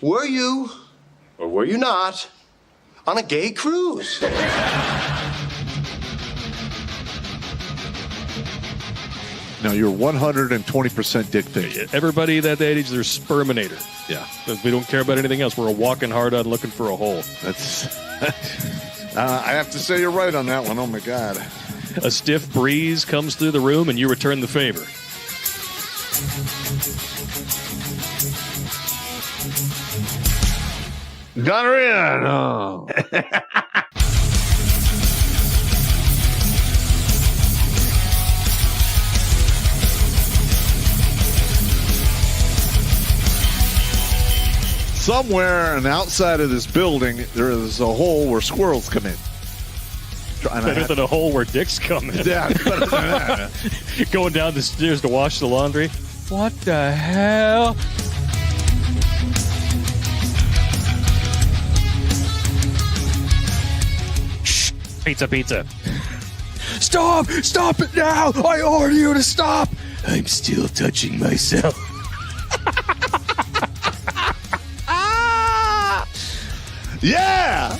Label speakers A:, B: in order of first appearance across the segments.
A: Were you, or were you not, on a gay cruise?
B: No, you're 120% dick fit.
C: Everybody that age, they're sperminator.
B: Yeah.
C: We don't care about anything else. We're walking hard on looking for a hole.
B: That's. I have to say you're right on that one. Oh, my God.
C: A stiff breeze comes through the room, and you return the favor.
B: Got her in. Oh. Somewhere on the outside of this building, there is a hole where squirrels come in.
C: Better than a hole where dicks come in.
B: Yeah, better than that.
C: Going down the stairs to wash the laundry. What the hell? Shh. Pizza. Stop! Stop it now! I order you to stop! I'm still touching myself.
B: Yeah!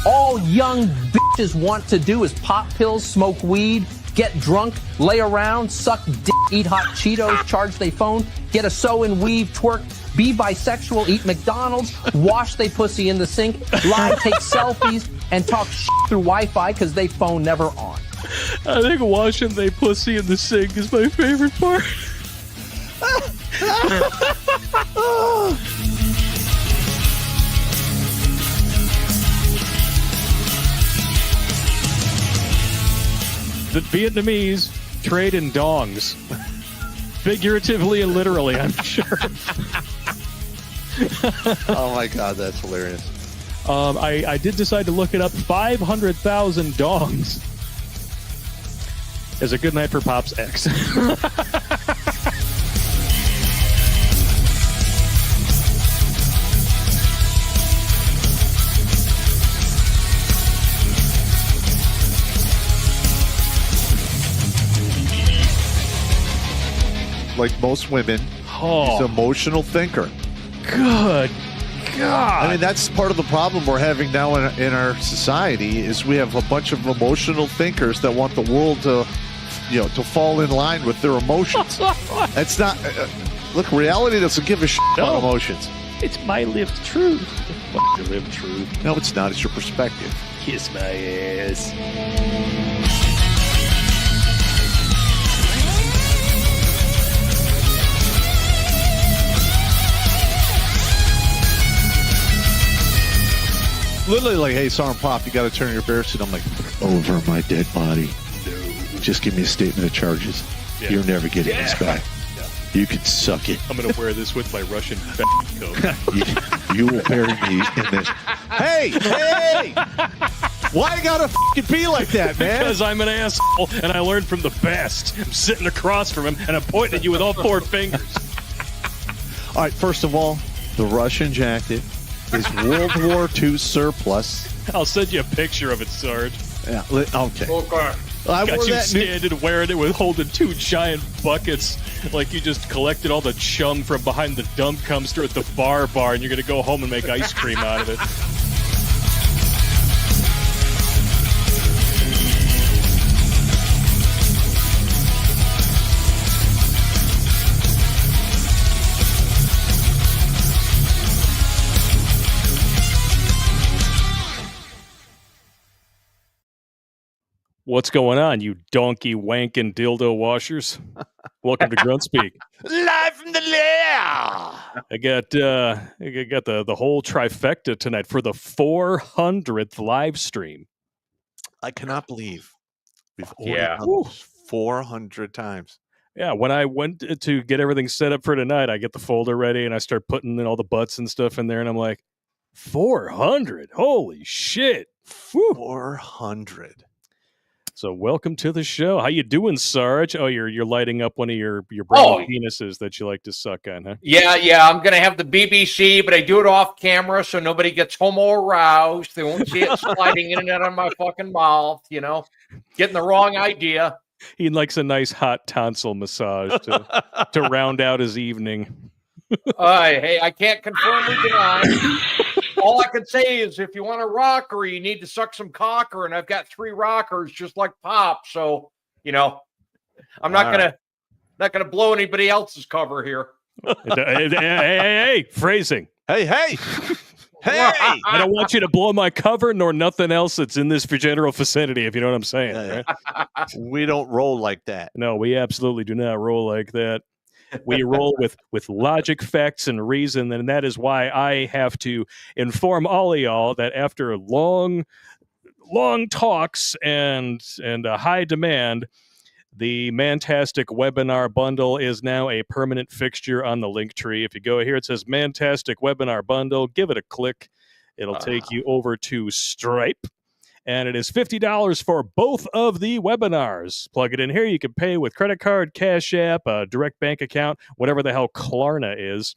D: All young bitches want to do is pop pills, smoke weed, get drunk, lay around, suck dick, eat hot Cheetos, charge they phone, get a sew and weave, twerk, be bisexual, eat McDonald's, wash they pussy in the sink, lie, take selfies, and talk shit through Wi-Fi because they phone never on.
C: I think washing they pussy in the sink is my favorite part. The Vietnamese trade in dongs. Figuratively and literally, I'm sure.
B: Oh, my God, that's hilarious.
C: I did decide to look it up. 500,000 dongs is a good night for Pop's ex.
B: Like most women, he's an emotional thinker.
C: Good God.
B: I mean, that's part of the problem we're having now in our society is we have a bunch of emotional thinkers that want the world to, to fall in line with their emotions. That's not... look, reality doesn't give a shit about emotions.
C: It's my lived truth. Fuck your lived truth.
B: No, it's not. It's your perspective.
C: Kiss my ass.
B: Literally like, hey, Sergeant Pop, you got to turn your bear suit. I'm like, over my dead body. No. Just give me a statement of charges. Yeah. You're never getting this guy. Yeah. You can suck it.
C: I'm going to wear this with my Russian coat.
B: you will bury me in this. Hey! Why you gotta fucking be like that, man?
C: Because I'm an asshole, and I learned from the best. I'm sitting across from him, and I'm pointing at you with all 4 fingers.
B: All right, first of all, the Russian jacket is World War II surplus.
C: I'll send you a picture of it, Sarge.
B: Yeah, okay. I
C: got you standing wearing it with holding 2 giant buckets like you just collected all the chum from behind the dump dumpster at the bar, and you're going to go home and make ice cream out of it. What's going on, you donkey wanking dildo washers? Welcome to Grunt Speak.
B: Live from the lair.
C: I got the whole trifecta tonight for the 400th live stream.
B: I cannot believe we've already done 400 times.
C: Yeah, when I went to get everything set up for tonight, I get the folder ready and I start putting in all the butts and stuff in there, and I'm like, 400? Holy shit!
B: 400.
C: So welcome to the show. How you doing, Sarge? Oh, you're lighting up one of your brown penises that you like to suck on, huh?
E: Yeah. I'm gonna have the BBC, but I do it off camera so nobody gets homo-aroused. They won't see it sliding in and out of my fucking mouth. Getting the wrong idea.
C: He likes a nice hot tonsil massage to round out his evening.
E: Hey, I can't confirm or deny. All I can say is if you want a rocker, you need to suck some cocker, and I've got 3 rockers just like Pop. So, I'm not gonna blow anybody else's cover here.
C: Hey, phrasing.
B: Hey.
C: I don't want you to blow my cover nor nothing else that's in this general vicinity, if you know what I'm saying.
B: Yeah.
C: Right?
B: We don't roll like that.
C: No, we absolutely do not roll like that. We roll with logic, facts, and reason, and that is why I have to inform all of y'all that after long talks and a high demand, the Mantastic Webinar Bundle is now a permanent fixture on the link tree. If you go here, it says Mantastic Webinar Bundle. Give it a click. It'll take you over to Stripe. And it is $50 for both of the webinars. Plug it in here. You can pay with credit card, Cash App, a direct bank account, whatever the hell Klarna is.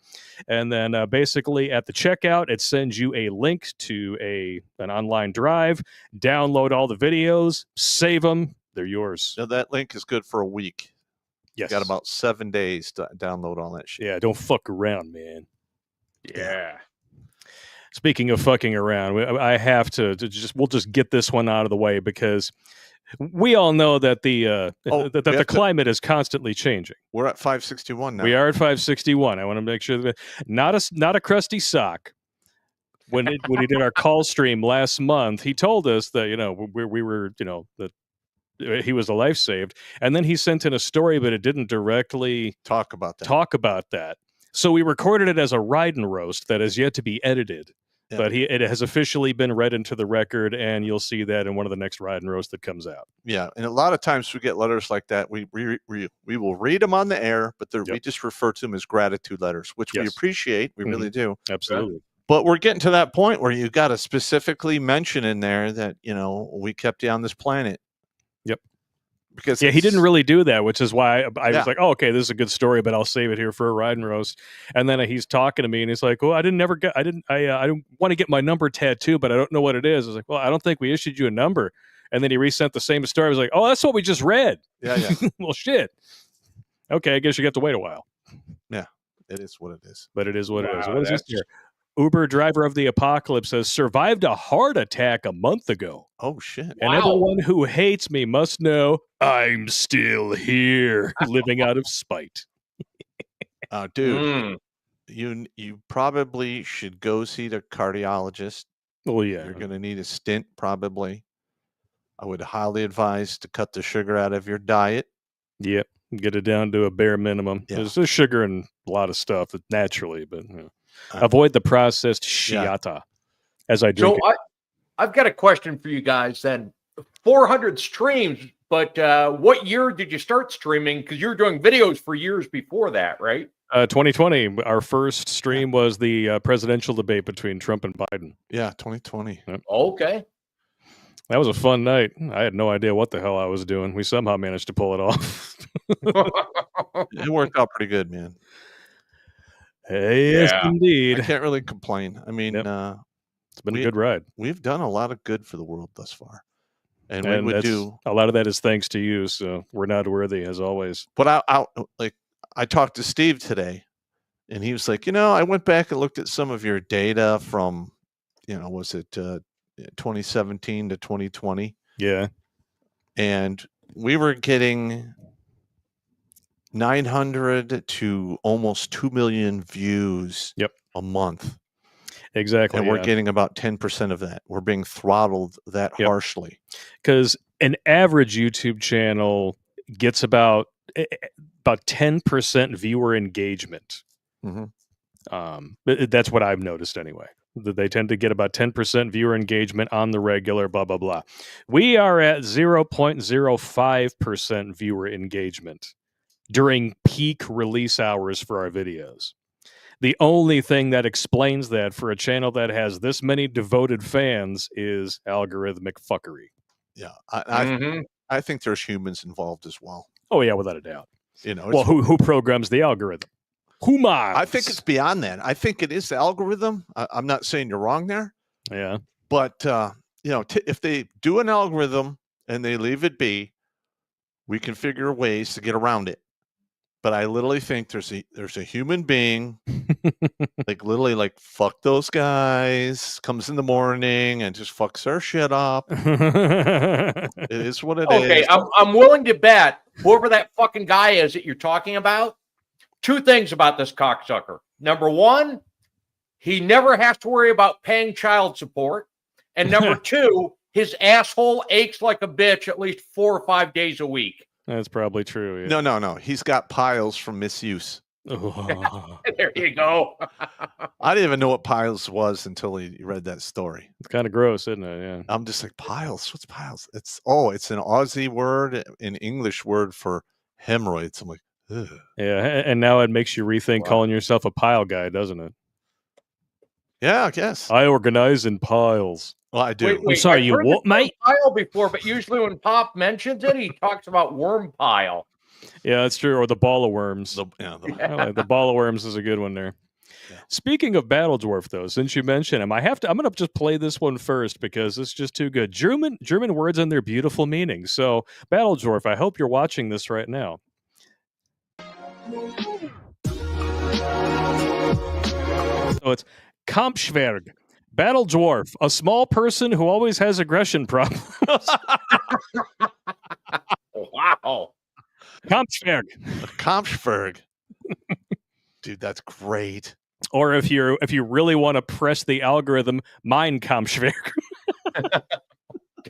C: And then basically at the checkout, it sends you a link to an online drive. Download all the videos, save them. They're yours.
B: Now, that link is good for a week.
C: Yes.
B: You got about 7 days to download all that shit.
C: Yeah, don't fuck around, man.
E: Yeah.
C: Speaking of fucking around, I have to we'll just get this one out of the way because we all know that the climate is constantly changing.
B: We're at 561 now.
C: We are at 561. I want to make sure that not a crusty sock. When he did our call stream last month, he told us that we were that he was a life saved, and then he sent in a story, but it didn't directly
B: talk about that.
C: So we recorded it as a ride and roast that has yet to be edited. Yeah. But it has officially been read into the record, and you'll see that in one of the next ride and roast that comes out.
B: Yeah, and a lot of times we get letters like that. We will read them on the air, but we just refer to them as gratitude letters, which we appreciate. We really do.
C: Absolutely.
B: But we're getting to that point where you got to specifically mention in there that we kept you on this planet.
C: Yep.
B: Because
C: he didn't really do that, which is why I was like, oh, okay, this is a good story, but I'll save it here for a ride and roast. And then he's talking to me and he's like, well, I don't want to get my number tattooed, but I don't know what it is. I was like, well, I don't think we issued you a number. And then he resent the same story. I was like, oh, that's what we just read.
B: Yeah.
C: Well, shit. Okay, I guess you got to wait a while.
B: Yeah, it is what it is.
C: But it is what it is. What is this here? Uber driver of the apocalypse has survived a heart attack a month ago.
B: Oh, shit.
C: And everyone who hates me must know I'm still here, living out of spite.
B: Dude, you probably should go see the cardiologist.
C: Oh, yeah.
B: You're going to need a stint, probably. I would highly advise to cut the sugar out of your diet.
C: Yep. Get it down to a bare minimum.
B: Yeah.
C: There's sugar in a lot of stuff naturally, but avoid the processed shiata as I drink it.
E: I've got a question for you guys then. 400 streams, but what year did you start streaming? Because you were doing videos for years before that, right?
C: 2020. Our first stream was the presidential debate between Trump and Biden.
B: Yeah, 2020.
C: Yep.
E: Okay.
C: That was a fun night. I had no idea what the hell I was doing. We somehow managed to pull it off.
B: It worked out pretty good, man.
C: Hey, yes, indeed.
B: I can't really complain. I mean,
C: it's been a good ride. We've
B: done a lot of good for the world thus far. And we would do
C: a lot of that is thanks to you, so we're not worthy as always.
B: But I talked to Steve today, and he was like, I went back and looked at some of your data from, was it 2017 to 2020?
C: Yeah.
B: And we were getting 900 to almost 2 million views a month.
C: Exactly.
B: And we're getting about 10% of that. We're being throttled that harshly.
C: Because an average YouTube channel gets about 10% viewer engagement. That's what I've noticed anyway. That they tend to get about 10% viewer engagement on the regular, blah, blah, blah. We are at 0.05% viewer engagement during peak release hours for our videos. The only thing that explains that for a channel that has this many devoted fans is algorithmic fuckery.
B: Yeah. I think there's humans involved as well.
C: Oh yeah, without a doubt.
B: You know,
C: Well, who programs the algorithm? Humans.
B: I think it's beyond that. I think it is the algorithm. I'm not saying you're wrong there.
C: Yeah.
B: But, if they do an algorithm and they leave it be, we can figure ways to get around it. But I literally think there's a human being, like fuck those guys, comes in the morning and just fucks their shit up. It is what it is.
E: Okay, I'm willing to bet whoever that fucking guy is that you're talking about, two things about this cocksucker. Number one, he never has to worry about paying child support. And number two, his asshole aches like a bitch at least 4 or 5 days a week.
C: That's probably true. Yeah.
B: No. He's got piles from misuse.
C: Oh.
E: There you go.
B: I didn't even know what piles was until you read that story.
C: It's kind of gross, isn't it? Yeah.
B: I'm just like, piles? What's piles? It's an Aussie word, an English word for hemorrhoids. I'm like, ugh.
C: Yeah, and now it makes you rethink calling yourself a pile guy, doesn't it?
B: Yeah, I guess.
C: I organize in piles.
B: Well, I do.
C: I'm sorry,
E: I've
C: you
E: heard
C: what,
E: the term
C: mate?
E: Pile before, but usually when Pop mentions it, he talks about worm pile.
C: Yeah, that's true. Or the ball of worms.
B: The
C: I like the ball of worms is a good one there.
B: Yeah.
C: Speaking of Battle Dwarf, though, since you mentioned him, I'm going to just play this one first because it's just too good. German words and their beautiful meanings. So, Battle Dwarf, I hope you're watching this right now. So it's Kampfschwerg. Battle Dwarf, a small person who always has aggression problems.
E: Wow.
C: Kampfschwerg.
B: Kampfschwerg. Dude, that's great.
C: Or if you really want to press the algorithm, Mein Kampfschwerg.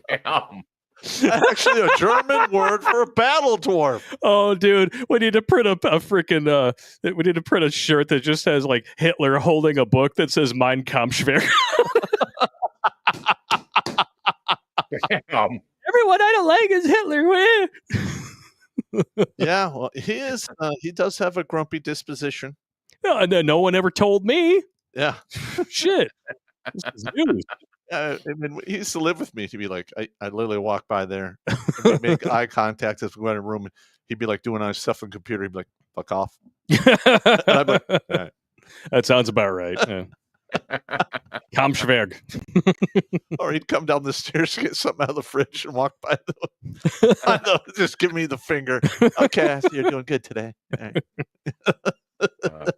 E: Damn.
B: That's actually a German word for a battle dwarf.
C: Oh, dude, we need to print a freaking we need to print a shirt that just has like Hitler holding a book that says Mein Kampfschwerg. Everyone I don't like is Hitler.
B: Yeah, well, he does have a grumpy disposition.
C: No one ever told me.
B: Yeah.
C: Shit. This is news.
B: I mean, he used to live with me. He'd be like, I literally walk by there, and we'd make eye contact as we went in a room, and he'd be like doing our stuff on the computer. He'd be like, fuck off. And I'd be like, all right.
C: That sounds about right. Yeah. Kampfschwerg.
B: Or he'd come down the stairs, get something out of the fridge, and walk by just give me the finger. Okay, I see you're doing good today. All right.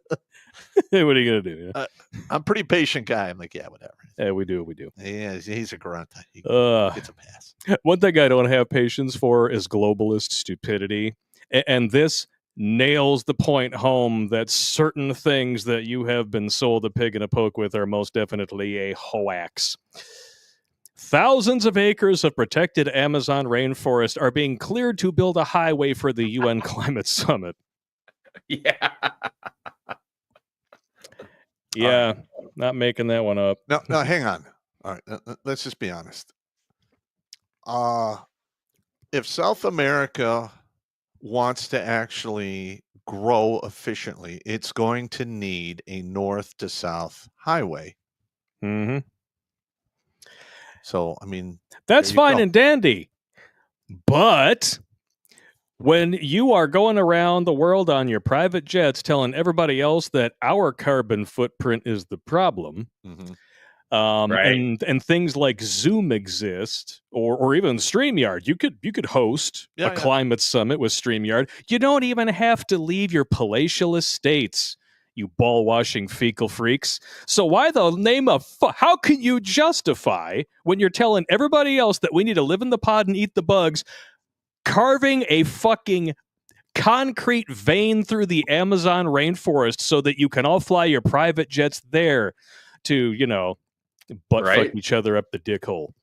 C: Hey, what are you gonna do? Yeah.
B: I'm a pretty patient guy. I'm like, yeah, whatever.
C: Yeah, we do.
B: Yeah, he's a grunt. He gets a pass.
C: One thing I don't have patience for is globalist stupidity, and this nails the point home that certain things that you have been sold a pig in a poke with are most definitely a hoax. Thousands of acres of protected Amazon rainforest are being cleared to build a highway for the UN climate summit.
E: Yeah.
C: Yeah, not making that one up.
B: No, hang on. All right, let's just be honest. If South America wants to actually grow efficiently, it's going to need a north to south highway.
C: Mm-hmm.
B: So, I mean,
C: that's fine and dandy. But when you are going around the world on your private jets telling everybody else that our carbon footprint is the problem,
E: right.
C: and things like Zoom exist, or even StreamYard, you could host a climate summit with StreamYard. You don't even have to leave your palatial estates, you ball-washing fecal freaks. So why the name of how can you justify, when you're telling everybody else that we need to live in the pod and eat the bugs, carving a fucking concrete vein through the Amazon rainforest so that you can all fly your private jets there to, fuck each other up the dick hole?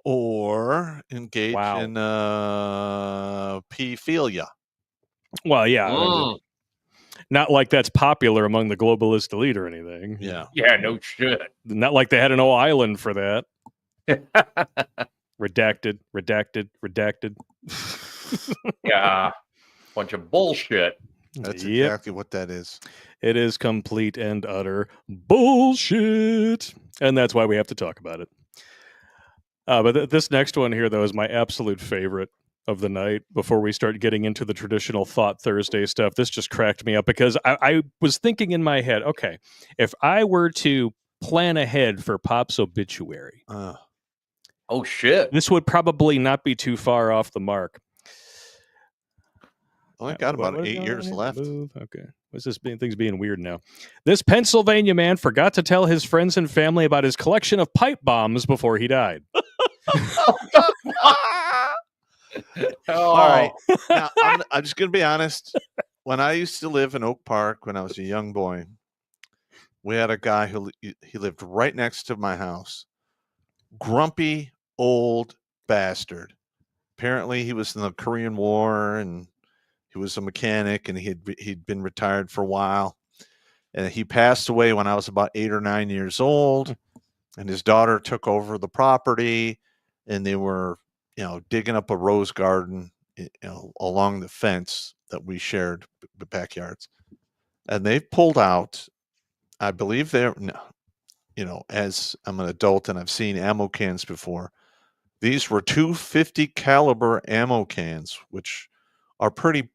B: Or engage in pedophilia.
C: Well, yeah. Not like that's popular among the globalist elite or anything.
B: Yeah.
E: Yeah, no shit.
C: Not like they had an whole island for that. Redacted.
E: Yeah. Bunch of bullshit.
B: That's exactly what that is.
C: It is complete and utter bullshit. And that's why we have to talk about it. But this next one here, though, is my absolute favorite. of the night before we start getting into the traditional Thought Thursday stuff. This just cracked me up because I was thinking in my head, okay, if I were to plan ahead for Pop's obituary,
E: Oh shit!
C: this would probably not be too far off the mark.
B: Only got about
C: What is
B: 8
C: going
B: years
C: on here?
B: left.
C: Move. Okay. What's this thing's being weird now? This Pennsylvania man forgot to tell his friends and family about his collection of pipe bombs before he died.
B: All right. Now, I'm just going to be honest. When I used to live in Oak Park when I was a young boy, we had a guy who he lived right next to my house. Grumpy old bastard. Apparently, he was in the Korean War and he was a mechanic, and he'd been retired for a while. And he passed away when I was about 8 or 9 years old. And his daughter took over the property, and they were, digging up a rose garden, along the fence that we shared, the backyards. And they pulled out, I believe as I'm an adult and I've seen ammo cans before, these were 250 caliber ammo cans, which are pretty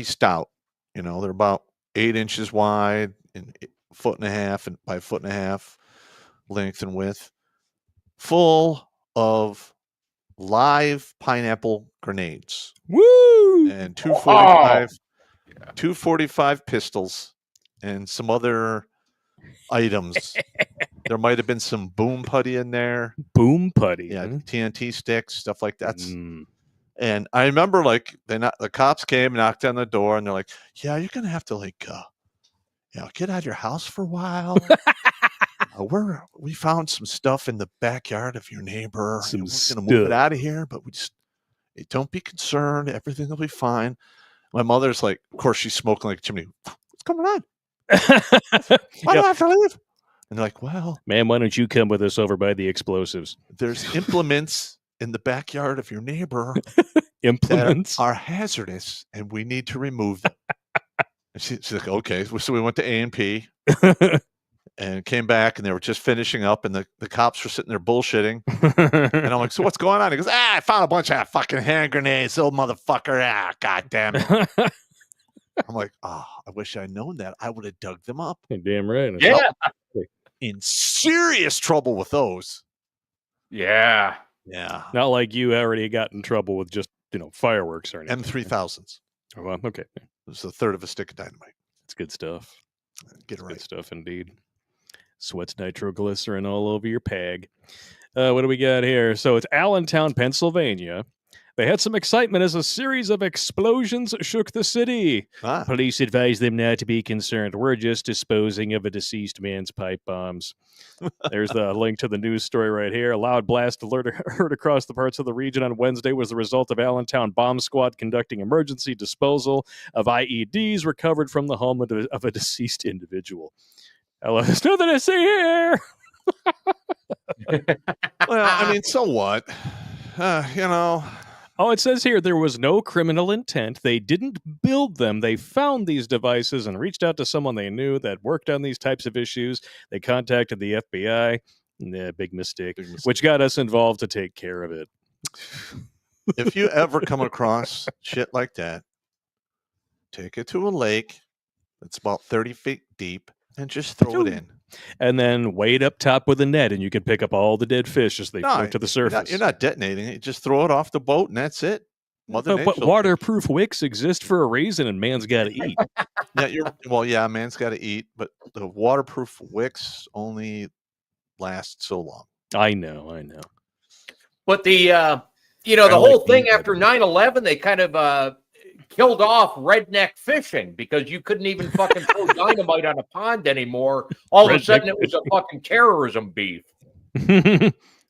B: stout. They're about 8 inches wide and 1.5 feet by 1.5 feet length and width, full of live pineapple grenades.
C: Woo!
B: And 245 pistols and some other items. There might have been some boom putty in there.
C: Boom putty.
B: Yeah, TNT sticks, stuff like that.
C: Mm.
B: And I remember the cops came, knocked on the door, and they're like, "Yeah, you're gonna have to get out of your house for a while. We found some stuff in the backyard of your neighbor.
C: Some
B: We're gonna move it out of here, but don't be concerned. Everything will be fine." My mother's like, of course, she's smoking like a chimney. What's going on? Why do I have to leave? And they're like, well,
C: man, why don't you come with us over by the explosives?
B: There's implements in the backyard of your neighbor
C: Implements
B: that are hazardous, and we need to remove them. And she's like, okay. So we went to A&P and came back, and they were just finishing up, and the cops were sitting there bullshitting. And I'm like, so what's going on? He goes, I found a bunch of fucking hand grenades, old motherfucker. God damn it. I'm like, I wish I'd known that. I would have dug them up.
C: You're damn right.
E: Yeah.
B: In serious trouble with those.
E: Yeah.
B: Yeah.
C: Not like you already got in trouble with just, fireworks or anything.
B: M3000s.
C: Oh, well, okay.
B: It was a third of a stick of dynamite.
C: It's good stuff.
B: Get it right.
C: Good stuff indeed. Sweats nitroglycerin all over your peg. What do we got here? So it's Allentown, Pennsylvania. They had some excitement as a series of explosions shook the city. Police advised them not to be concerned. We're just disposing of a deceased man's pipe bombs. There's the link to the news story right here. A loud blast alert heard across the parts of the region on Wednesday was the result of Allentown Bomb Squad conducting emergency disposal of IEDs recovered from the home of a deceased individual. Hello, there's nothing to see here.
B: Well, I mean, so what?
C: Oh, it says here there was no criminal intent. They didn't build them. They found these devices and reached out to someone they knew that worked on these types of issues. They contacted the FBI. Big mistake, which got us involved to take care of it.
B: If you ever come across shit like that, take it to a lake that's about 30 feet deep and just throw it in.
C: And then wade up top with a net, and you can pick up all the dead fish as they float to the surface.
B: You're not detonating it. You just throw it off the boat, and that's it.
C: But waterproof wicks exist for a reason, and man's got to eat.
B: Man's got to eat, but the waterproof wicks only last so long.
C: I know.
E: But the whole thing after 9/11, they kind of killed off redneck fishing because you couldn't even fucking throw dynamite on a pond anymore. All of a sudden, it was a fucking terrorism beef.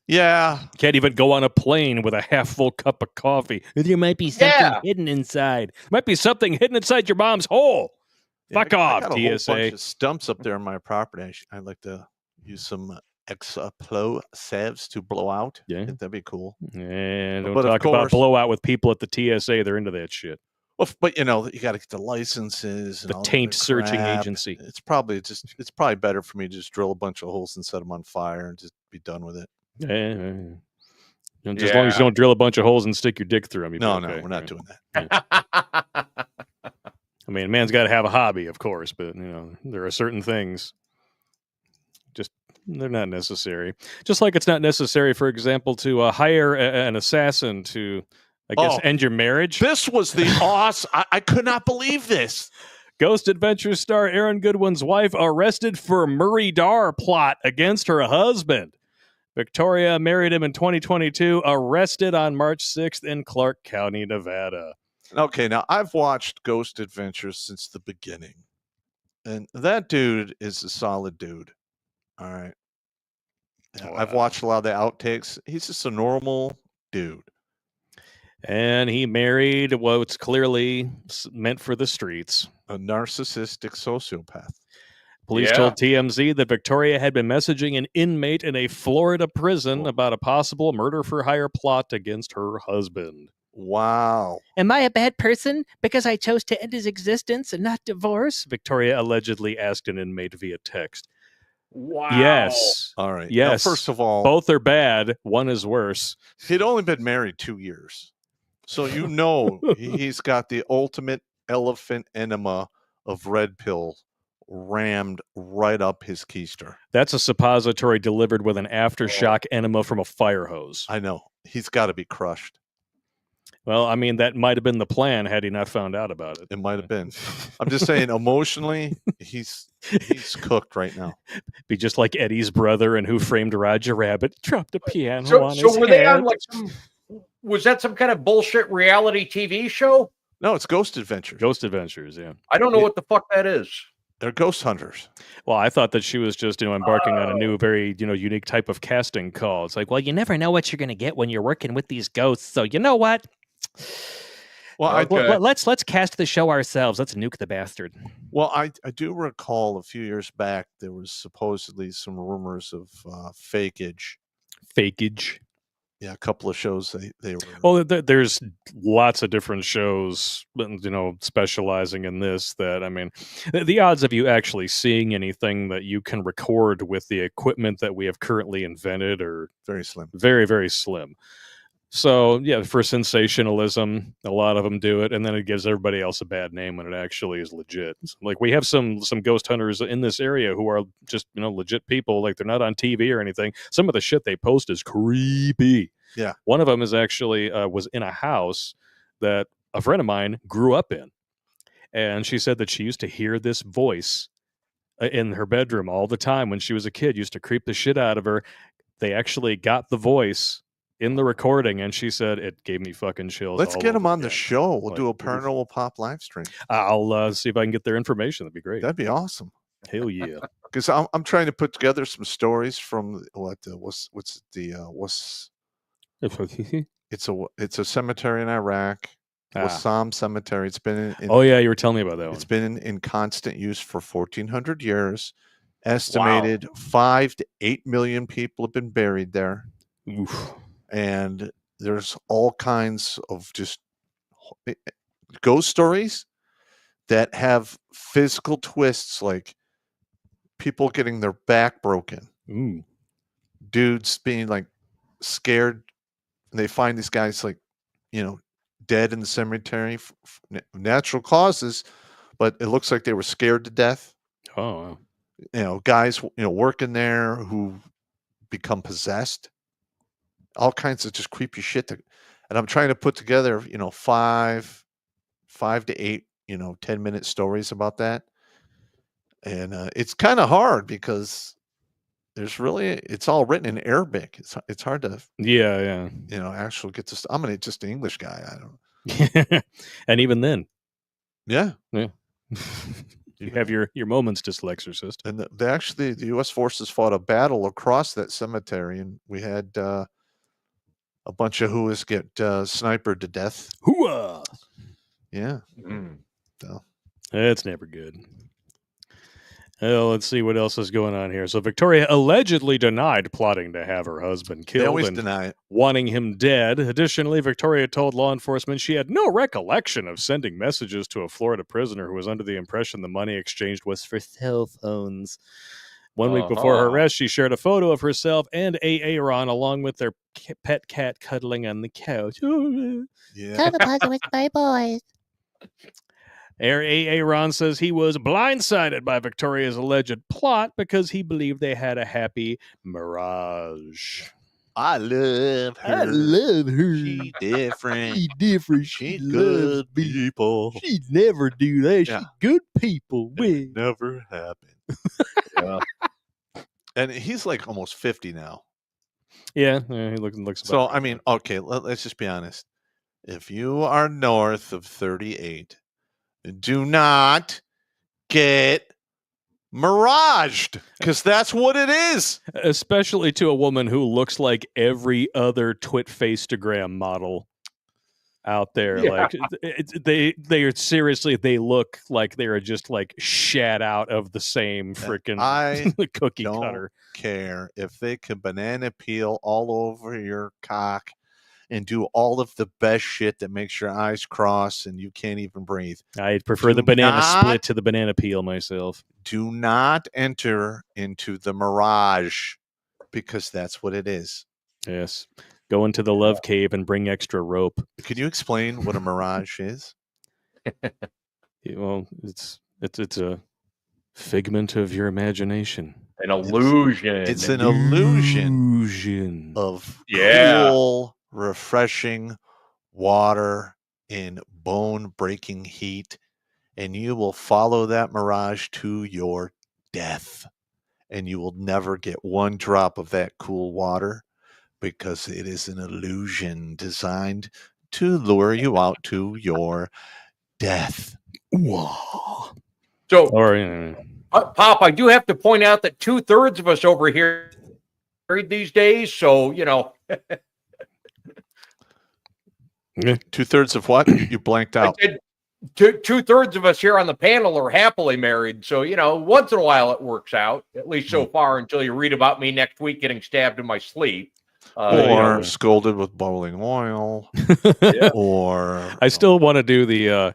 B: Yeah.
C: Can't even go on a plane with a half-full cup of coffee. There might be something hidden inside. Might be something hidden inside your mom's hole. Fuck off,
B: I got a
C: TSA.
B: whole bunch of stumps up there on my property. I'd like to use some explosives to blow out.
C: Yeah.
B: That'd be cool.
C: And don't talk about blowout with people at the TSA. They're into that shit.
B: Well, but you got to get the licenses and
C: the taint searching agency.
B: It's probably better for me to just drill a bunch of holes and set them on fire and just be done with it.
C: And as long as you don't drill a bunch of holes and stick your dick through them.
B: No, we're not doing that.
C: I mean, man's got to have a hobby, of course, but there are certain things just they're not necessary. Just like it's not necessary, for example, to hire an assassin to, I guess, end your marriage.
B: This was the awesome. I could not believe this.
C: Ghost Adventures star Aaron Goodwin's wife arrested for Murray Dar plot against her husband. Victoria married him in 2022, arrested on March 6th in Clark County, Nevada.
B: Okay, now I've watched Ghost Adventures since the beginning. And that dude is a solid dude. All right. Wow. I've watched a lot of the outtakes. He's just a normal dude.
C: And he married what's clearly meant for the streets.
B: A narcissistic sociopath.
C: Police told TMZ that Victoria had been messaging an inmate in a Florida prison about a possible murder-for-hire plot against her husband.
B: Wow.
C: Am I a bad person because I chose to end his existence and not divorce? Victoria allegedly asked an inmate via text.
E: Wow.
C: Yes.
B: All right.
C: Yes.
B: Now, first of all,
C: both are bad. One is worse.
B: He'd only been married 2 years. So he's got the ultimate elephant enema of red pill rammed right up his keister.
C: That's a suppository delivered with an aftershock enema from a fire hose.
B: I know. He's got to be crushed.
C: Well, I mean, that might have been the plan had he not found out about it.
B: It might have been. I'm just saying, emotionally, he's cooked right now.
C: Be just like Eddie's brother and Who Framed Roger Rabbit, dropped a piano on his
E: So were
C: head.
E: they on was that some kind of bullshit reality TV show?
B: No, it's Ghost Adventures.
C: Ghost Adventures, yeah.
E: I don't know what the fuck that is.
B: They're ghost hunters.
C: Well, I thought that she was just, embarking on a new, very, unique type of casting call. It's like, well, you never know what you're going to get when you're working with these ghosts. So you know what?
B: Well,
C: let's cast the show ourselves. Let's nuke the bastard.
B: Well, I do recall a few years back there was supposedly some rumors of fakeage.
C: Fakeage.
B: Yeah, a couple of shows they were.
C: Well, there's lots of different shows, specializing in this. That, I mean, the odds of you actually seeing anything that you can record with the equipment that we have currently invented are
B: very slim.
C: Very, very slim. So, yeah, for sensationalism, a lot of them do it, and then it gives everybody else a bad name when it actually is legit. Like, we have some ghost hunters in this area who are just, legit people. Like, they're not on TV or anything. Some of the shit they post is creepy.
B: Yeah.
C: One of them is actually was in a house that a friend of mine grew up in. And she said that she used to hear this voice in her bedroom all the time when she was a kid. Used to creep the shit out of her. They actually got the voice in the recording, and she said it gave me fucking chills.
B: Let's get them on the show. We'll do a Paranormal Pop live stream.
C: I'll see if I can get their information. That'd be great.
B: That'd be awesome.
C: Hell yeah!
B: Because I'm trying to put together some stories from it's a cemetery in Iraq. Wassam Cemetery. It's been in
C: oh yeah, you were telling me about that one.
B: It's been in constant use for 1,400 years. Estimated 5 to 8 million people have been buried there.
C: Oof.
B: And there's all kinds of just ghost stories that have physical twists, like people getting their back broken.
C: Ooh.
B: Dudes being like scared. And they find these guys like, dead in the cemetery for natural causes, but it looks like they were scared to death.
C: Oh,
B: wow. Guys, working there who become possessed. All kinds of just creepy shit. And I'm trying to put together, 5 to 8, 10-minute stories about that. And it's kind of hard because it's all written in Arabic. It's hard to, actually get this. I'm just an English guy. I don't.
C: And even then.
B: Yeah.
C: You have your moments, Dyslexorcist.
B: And the U.S. forces fought a battle across that cemetery, and we had a bunch of whoas get snipered to death.
C: Hooah!
B: Yeah.
C: So. It's never good. Well, let's see what else is going on here. So Victoria allegedly denied plotting to have her husband killed.
B: They always deny it.
C: Wanting him dead. Additionally, Victoria told law enforcement she had no recollection of sending messages to a Florida prisoner who was under the impression the money exchanged was for cell phones. 1 week before her arrest, she shared a photo of herself and Aaron along with their pet cat cuddling on the couch.
B: Yeah.
F: Cuddle puzzle with my boys.
C: Aaron says he was blindsided by Victoria's alleged plot because he believed they had a happy mirage.
B: I love her.
G: I love her.
B: She different.
G: She different.
B: She
G: She
B: good
G: loves me.
B: people.
G: She'd never do that.
B: Yeah.
G: She good people.
B: It
G: With.
B: would never happen.
E: Yeah.
B: And he's like almost 50 now.
C: Yeah, he looks.
B: So,
C: about
B: I mean, okay, let's just be honest. If you are north of 38, do not get miraged, because that's what it is.
C: especially to a woman who looks like every other Twit-Facetagram model out there.
E: Yeah.
C: Like they are seriously, they look like they are just like shat out of the same freaking
B: I
C: cookie
B: don't
C: cutter.
B: care if they can banana peel all over your cock and do all of the best shit that makes your eyes cross and you can't even breathe.
C: I prefer the
B: Do
C: banana
B: not-
C: split to the banana peel myself.
B: Do not enter into the mirage, because that's what it is.
C: Yes. Go into the love cave and bring extra rope.
B: Can you explain what a mirage is?
C: Well, it's a figment of your imagination.
E: An illusion.
B: It's an illusion
C: Illusion.
B: of
E: Yeah.
B: cool, refreshing water in bone-breaking heat, and you will follow that mirage to your death, and you will never get one drop of that cool water, because it is an illusion designed to lure you out to your death.
E: So,
C: Or
E: Pop, I do have to point out that 2/3 of us over here married these days. So,
B: 2/3 of what? You blanked
E: I
B: out.
E: said 2/3 of us here on the panel are happily married. So, once in a while it works out, at least so far, until you read about me next week getting stabbed in my sleep.
B: Or scolded with boiling oil.
E: Yeah.
B: Or
C: I still want to do the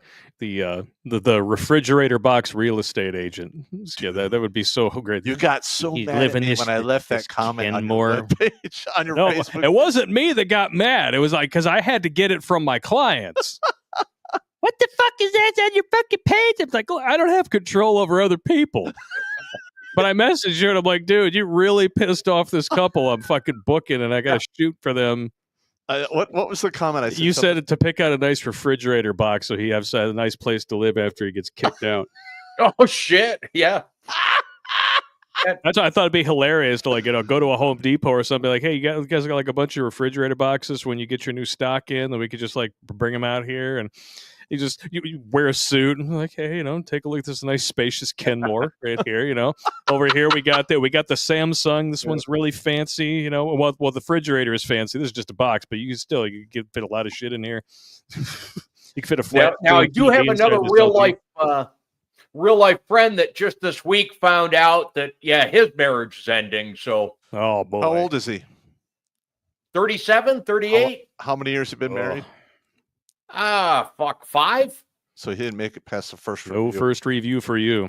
C: refrigerator box real estate agent. Yeah, that would be so great.
B: you got so
C: You
B: mad
C: live
B: at
C: in
B: me
C: this-
B: when I left
C: this
B: that comment on
C: Kenmore.
B: your webpage, on your
C: No,
B: Facebook.
C: it wasn't me that got mad. It was like because I had to get it from my clients. What the fuck is that on your fucking page? I'm like, I don't have control over other people. But I messaged you and I'm like, dude, you really pissed off this couple I'm fucking booking and I got to shoot for them.
B: What was the comment I said?
C: You
B: something-
C: said to pick out a nice refrigerator box so he has a nice place to live after he gets kicked out.
E: Oh, shit. Yeah.
C: That's why I thought it'd be hilarious to go to a Home Depot or something like, hey, you guys got like a bunch of refrigerator boxes when you get your new stock in, then we could just like bring them out here and you wear a suit and like, hey, take a look at this nice spacious Kenmore right here. Over here we got the Samsung. This one's really fancy. Well, the refrigerator is fancy. This is just a box, but you can fit a lot of shit in here. You can fit a flat.
E: Now I do have another real life friend that just this week found out that his marriage is ending. So
C: Oh boy,
B: How old is he?
E: 37, 38.
B: How many years have been married?
E: Fuck, 5.
B: So he didn't make it past the first
C: No
B: review.
C: first review for you.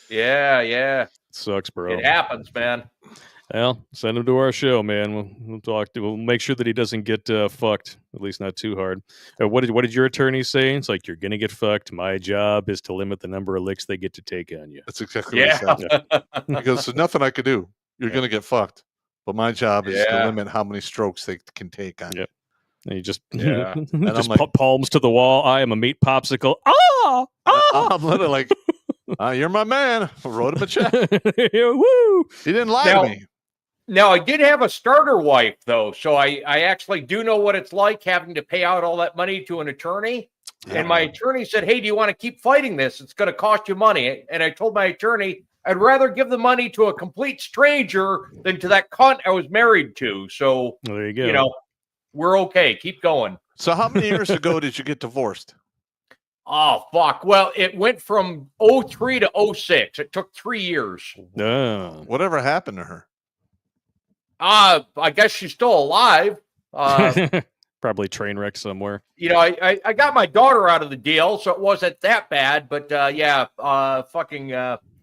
E: Yeah.
C: Sucks, bro.
E: It happens, man.
C: Well, send him to our show, man. We'll talk. We'll make sure that he doesn't get fucked. At least not too hard. What did your attorney say? It's like, you're gonna get fucked. My job is to limit the number of licks they get to take on you.
B: That's exactly what he said. He goes, there's nothing I could do. You're going to get fucked. But my job is to
E: Yeah.
B: limit how many strokes they can take on you.
C: Yep. And you just
E: Yeah.
C: just
B: I'm like-
C: palms to the wall. I am a meat popsicle. Oh,
B: I'm literally like, you're my man. I wrote him a check.
C: Woo!
B: He didn't lie
E: Now-
B: to me.
E: Now, I did have a starter wife, though, so I actually do know what it's like having to pay out all that money to an attorney. And my attorney said, hey, do you want to keep fighting this? It's going to cost you money. And I told my attorney, I'd rather give the money to a complete stranger than to that cunt I was married to. So,
C: There you go.
E: we're okay. Keep going.
B: So how many years ago did you get divorced?
E: Oh, fuck. Well, it went from 03 to 06. It took 3 years.
C: Oh.
B: Whatever happened to her?
E: I guess she's still alive.
C: Probably train wreck somewhere.
E: I got my daughter out of the deal, so it wasn't that bad. But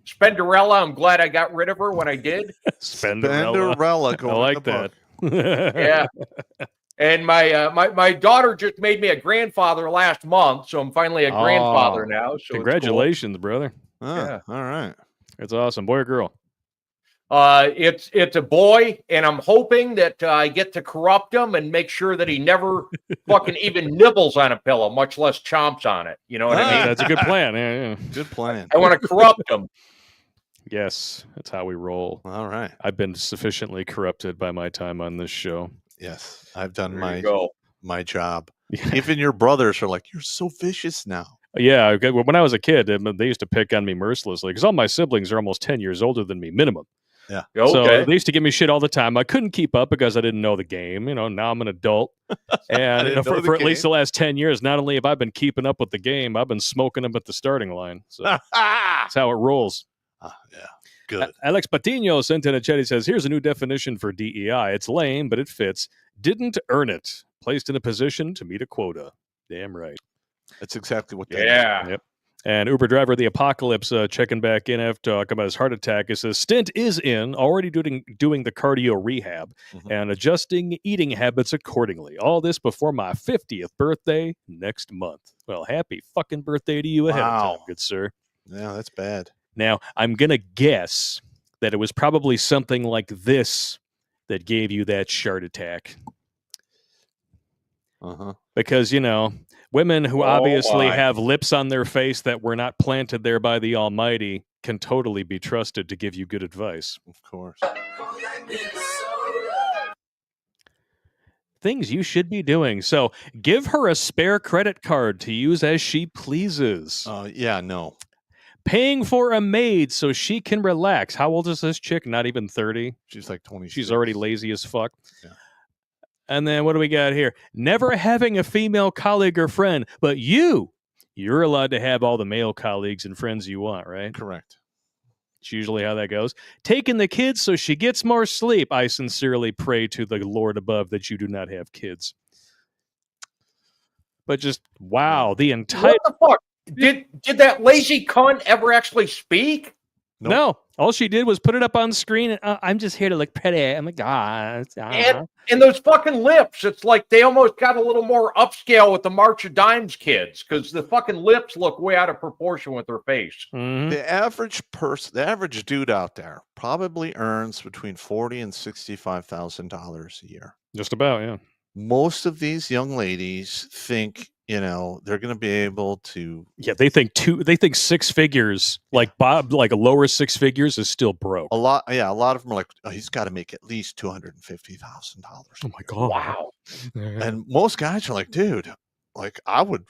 E: Spenderella. I'm glad I got rid of her when I did.
C: Spenderella.
B: Spenderella
C: I
B: going in
C: like
B: the
C: that.
B: book.
E: Yeah. And my daughter just made me a grandfather last month, so I'm finally a grandfather now. So it's cool.
C: Congratulations, brother.
E: Yeah.
B: All right.
C: It's awesome. Boy or girl?
E: It's a boy, and I'm hoping that I get to corrupt him and make sure that he never fucking even nibbles on a pillow, much less chomps on it. You know what I mean?
C: That's a good plan. Yeah.
B: Good plan.
E: I want to corrupt him.
C: Yes, that's how we roll.
B: All right.
C: I've been sufficiently corrupted by my time on this show.
B: Yes, I've done
E: There you go.
B: my job. Even your brothers are like, you're so vicious now.
C: Yeah, when I was a kid, they used to pick on me mercilessly because all my siblings are almost 10 years older than me, minimum.
B: Yeah.
E: Okay.
C: So they used to give me shit all the time. I couldn't keep up because I didn't know the game. Now I'm an adult. And for at least the last 10 years, not only have I been keeping up with the game, I've been smoking them at the starting line. So that's how it rolls.
B: Yeah. Good.
C: Alex Patino sent in a chat. He says, here's a new definition for DEI. It's lame, but it fits. Didn't earn it. Placed in a position to meet a quota. Damn right.
B: That's exactly what that is.
C: Yep. And Uber driver the Apocalypse checking back in after talking about his heart attack. It says stint is in, already doing the cardio rehab and adjusting eating habits accordingly. All this before my 50th birthday next month. Well, happy fucking birthday to you ahead of time, good sir.
B: Yeah, that's bad.
C: Now, I'm going to guess that it was probably something like this that gave you that heart attack. Because, women who obviously have lips on their face that were not planted there by the Almighty can totally be trusted to give you good advice.
B: Of course.
C: Things you should be doing. So give her a spare credit card to use as she pleases.
B: Yeah, no.
C: Paying for a maid so she can relax. How old is this chick? Not even 30.
B: She's like 20.
C: She's already lazy as fuck.
B: Yeah.
C: And then what do we got here? Never having a female colleague or friend, but you're allowed to have all the male colleagues and friends you want, right?
B: Correct.
C: It's usually how that goes. Taking the kids so she gets more sleep. I sincerely pray to the Lord above that you do not have kids. But just, wow, the entire...
E: What the fuck? Did that lazy cunt ever actually speak?
B: Nope.
C: No, all she did was put it up on screen. And, I'm just here to look pretty. I'm like,
E: And those fucking lips. It's like they almost got a little more upscale with the March of Dimes kids because the fucking lips look way out of proportion with her face.
C: Mm-hmm.
B: The average person, the average dude out there probably earns between $40,000 and $65,000 a year.
C: Just about, yeah.
B: Most of these young ladies think, they're going to be able to.
C: Yeah, they think six figures, like Bob, like a lower six figures is still broke.
B: A lot of them are like, he's got to make at least $250,000.
C: Oh my God.
E: Wow.
B: And most guys are like, dude, like I would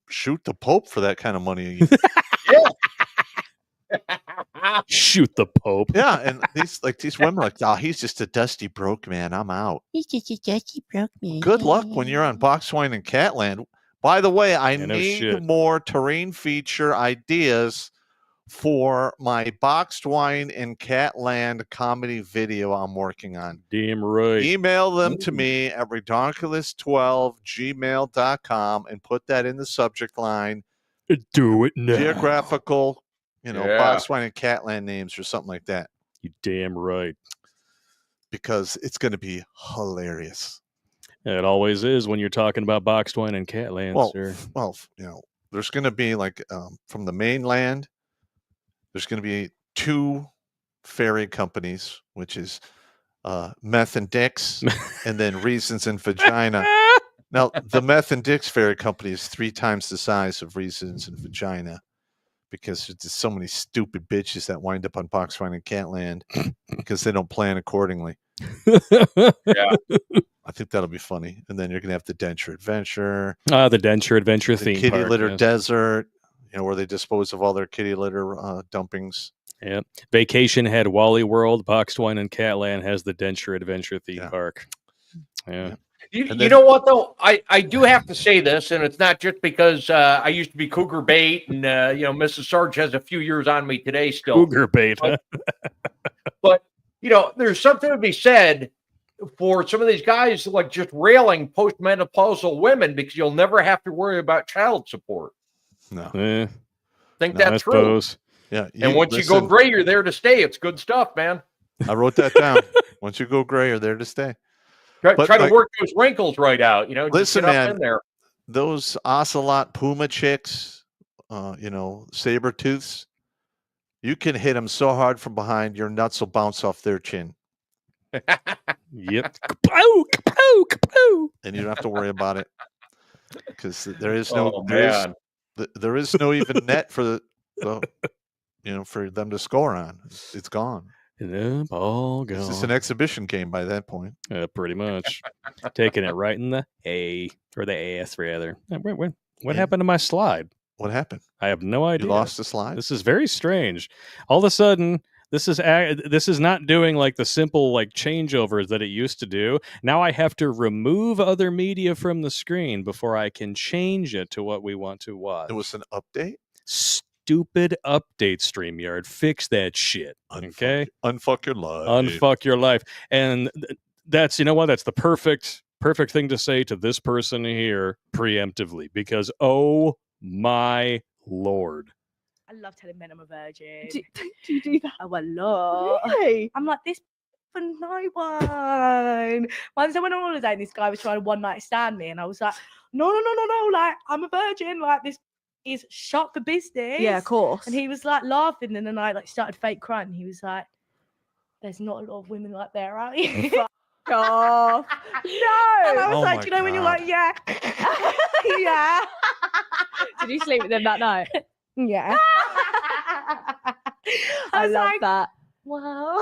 B: shoot the Pope for that kind of money.
C: Shoot the Pope.
B: Yeah, and these women are like, oh, he's just a dusty broke man. I'm out.
F: He's just a dusty broke man.
B: Good luck when you're on Box Wine and Catland. By the way, I need more terrain feature ideas for my Boxed Wine and Catland comedy video I'm working on.
C: Damn right.
B: Email them to me at redonkulas12gmail.com and put that in the subject line.
C: Do it now.
B: Geographical, Boxed Wine and Catland names or something like that.
C: You damn right.
B: Because it's going to be hilarious.
C: It always is when you're talking about Boxed Wine and Catland, sir.
B: Well, there's going to be like from the mainland, there's going to be 2 ferry companies, which is Meth and Dicks, and then Reasons and Vagina. Now, the Meth and Dicks ferry company is 3 times the size of Reasons and Vagina because there's just so many stupid bitches that wind up on Box Wine and Catland because they don't plan accordingly.
E: Yeah.
B: I think that'll be funny. And then you're going to have the Denture Adventure.
C: The Denture Adventure
B: the
C: theme
B: Kitty
C: park,
B: Litter
C: yes.
B: Desert, where they dispose of all their kitty litter dumpings.
C: Yeah. Vacation had Wally World. Boxed Wine and Catland has the Denture Adventure theme park. Yeah.
E: You know what, though? I do have to say this, and it's not just because I used to be Cougar Bait, and, Mrs. Sarge has a few years on me today still.
C: Cougar Bait, huh?
E: But, there's something to be said for some of these guys like just railing postmenopausal women because you'll never have to worry about child support.
B: No.
E: Think that's true.
B: Yeah.
E: And once you go gray, you're there to stay. It's good stuff, man.
B: I wrote that down. Once you go gray, you're there to stay.
E: Try to work those wrinkles right out.
B: Listen,
E: just get up
B: man,
E: in there.
B: Those ocelot puma chicks, saber tooths, you can hit them so hard from behind, your nuts will bounce off their chin.
C: Yep. Kapow, kapow, kapow.
B: And you don't have to worry about it because there is there is no even net for for them to score on. It's gone.
C: All gone.
B: It's just an exhibition game by that point.
C: Pretty much. Taking it right in the A, or the ass, rather. What happened to my slide?
B: What happened?
C: I have no idea.
B: You lost the slide?
C: This is very strange. All of a sudden, this is not doing like the simple like changeovers that it used to do. Now I have to remove other media from the screen before I can change it to what we want to watch.
B: It was an update?
C: Stupid update, StreamYard. Fix that shit. Okay?
B: Unfuck your life.
C: Unfuck your life. And that's, that's the perfect thing to say to this person here preemptively, because oh my Lord.
H: I love telling men I'm a virgin.
I: Do you do that?
H: Oh, a lot.
I: Really?
H: I'm like, this for no one. Once I went on holiday and this guy was trying to one night stand me, and I was like, no, like, I'm a virgin. Like, this is shut for business.
I: Yeah, of course.
H: And he was like laughing, and then I like started fake crying. He was like, there's not a lot of women like there, are you?
I: Oh, no.
H: And I was like, when you're like, yeah. Yeah.
I: Did you sleep with them that night?
H: Yeah.
I: I love that.
H: Wow.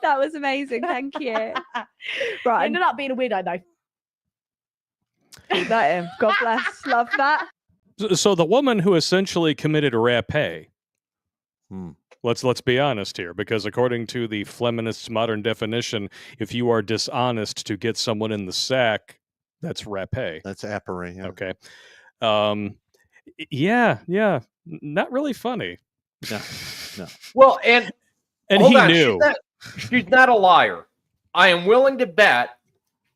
I: That was amazing. Thank you.
H: Right. Ended up being a weirdo though.
I: Keep that in. God bless. Love that.
C: So the woman who essentially committed rapé. Let's be honest here, because according to the feminists' modern definition, if you are dishonest to get someone in the sack, that's rapé.
B: That's apparé. Yeah.
C: Okay. Yeah. Not really funny.
B: No.
E: Well, and
C: he knew.
E: She's not a liar. I am willing to bet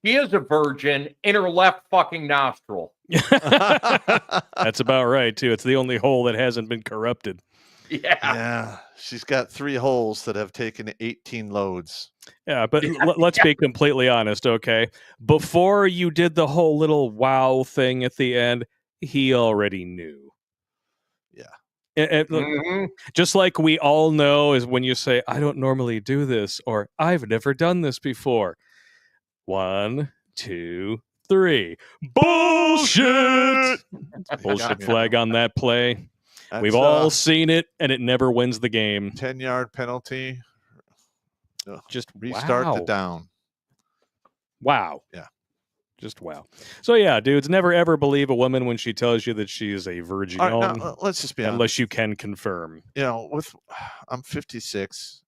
E: she is a virgin in her left fucking nostril.
C: That's about right, too. It's the only hole that hasn't been corrupted.
B: Yeah. She's got 3 holes that have taken 18 loads.
C: Yeah, but let's be completely honest, okay? Before you did the whole little wow thing at the end, he already knew. Yeah. Just like we all know is when you say, I don't normally do this, or I've never done this before. 1, 2, 3. Bullshit! Bullshit flag on that play. We've all seen it, and it never wins the game.
B: 10-yard penalty.
C: Just
B: restart the down.
C: Wow.
B: Yeah.
C: Just wow. So yeah, dudes, never ever believe a woman when she tells you that she is a virgin.
B: Let's just be honest.
C: Unless you can confirm.
B: I'm 56.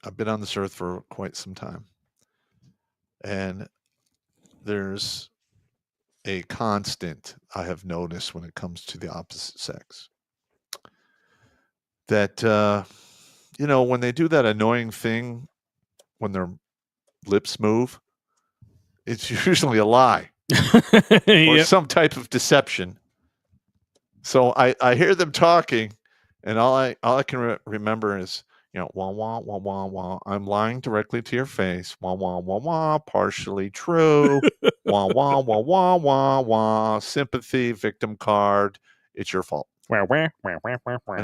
B: I've been on this earth for quite some time. And there's a constant I have noticed when it comes to the opposite sex. That, when they do that annoying thing, when their lips move, it's usually a lie or some type of deception. So I hear them talking, and all I can remember is, wah, wah, wah, wah, wah. I'm lying directly to your face. Wah, wah, wah, wah. Partially true. Wah, wah, wah, wah, wah, wah. Sympathy, victim card. It's your fault. And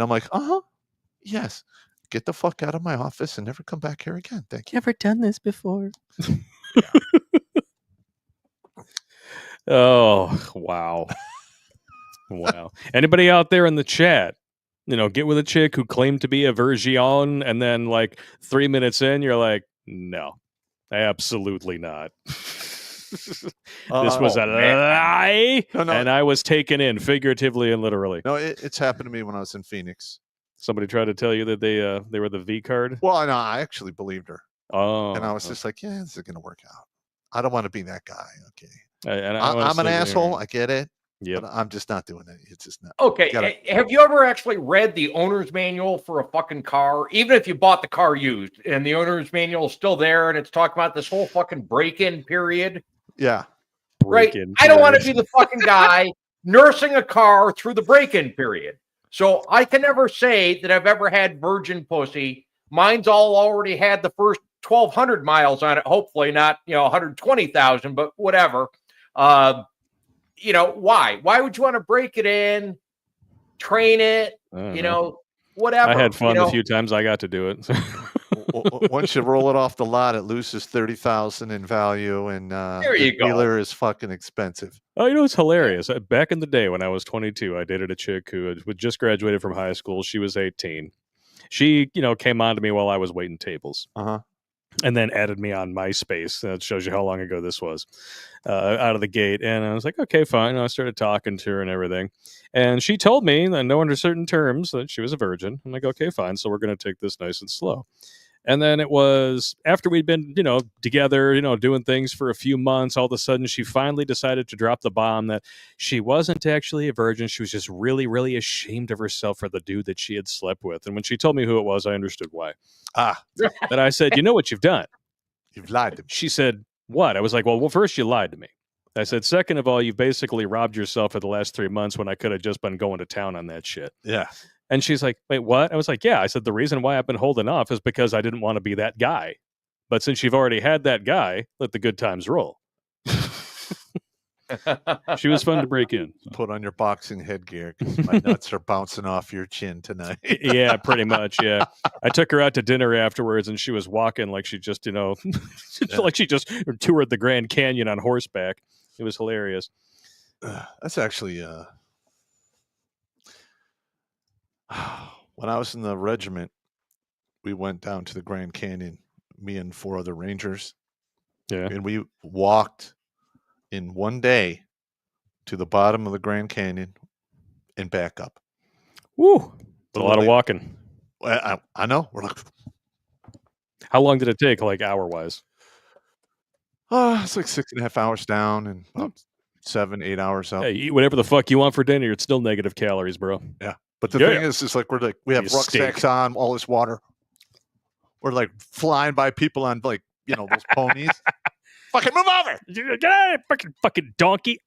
B: I'm like, yes. Get the fuck out of my office and never come back here again. Thank you.
F: Never done this before.
C: Oh, wow. Wow. Anybody out there in the chat? Get with a chick who claimed to be a virgin, and then like 3 minutes in, you're like, no, absolutely not. This was a lie, and I was taken in figuratively and literally.
B: No, it's happened to me when I was in Phoenix.
C: Somebody tried to tell you that they were the V card?
B: Well, no, I actually believed her.
C: Oh.
B: And I was just like, yeah, this is going to work out. I don't want to be that guy. Okay.
C: I'm
B: an asshole. I get it.
C: Yeah,
B: I'm just not doing it. It's just not.
E: Okay. Have you ever actually read the owner's manual for a fucking car? Even if you bought the car used and the owner's manual is still there and it's talking about this whole fucking break-in period.
B: Yeah.
E: Right. I don't want to be the fucking guy nursing a car through the break-in period. So I can never say that I've ever had virgin pussy. Mine's all already had the first 1,200 miles on it. Hopefully not, 120,000, but whatever. Why? Why would you want to break it in, train it, whatever?
C: I had fun the few times I got to do it.
B: Once you roll it off the lot, it loses 30,000 in value, and
E: There you
B: the
E: go.
B: dealer is fucking expensive.
C: Oh, it's hilarious. Back in the day when I was 22, I dated a chick who had just graduated from high school. She was 18. She, came on to me while I was waiting tables.
B: Uh-huh.
C: And then added me on MySpace. That shows you how long ago this was, out of the gate. And I was like, okay, fine. And I started talking to her and everything. And she told me, that no under certain terms, that she was a virgin. I'm like, okay, fine. So we're going to take this nice and slow. And then it was after we'd been, together, doing things for a few months, all of a sudden she finally decided to drop the bomb that she wasn't actually a virgin. She was just really, really ashamed of herself for the dude that she had slept with. And when she told me who it was, I understood why. But I said, you know what you've done?
B: You've lied to me.
C: She said, what? I was like, well, first you lied to me. I said, second of all, you've basically robbed yourself for the last 3 months when I could have just been going to town on that shit.
B: Yeah.
C: And she's like, wait, what? I was like, yeah. I said, the reason why I've been holding off is because I didn't want to be that guy. But since you've already had that guy, let the good times roll. She was fun to break in.
B: Put on your boxing headgear because my nuts are bouncing off your chin tonight.
C: Yeah, pretty much. Yeah. I took her out to dinner afterwards and she was walking like she just, like she just toured the Grand Canyon on horseback. It was hilarious.
B: That's actually, when I was in the regiment, we went down to the Grand Canyon, me and 4 other Rangers.
C: Yeah.
B: And we walked in one day to the bottom of the Grand Canyon and back up.
C: Woo. A lot of walking.
B: I know. We're like,
C: how long did it take, like hour-wise?
B: It's like 6.5 hours down and about 7-8 hours up.
C: Hey, eat whatever the fuck you want for dinner. It's still negative calories, bro.
B: Yeah. But the thing is like we have
C: You
B: rucksacks
C: steak.
B: on, all this water. We're like flying by people on like, those ponies. Fucking move over.
C: Get out of here, fucking donkey.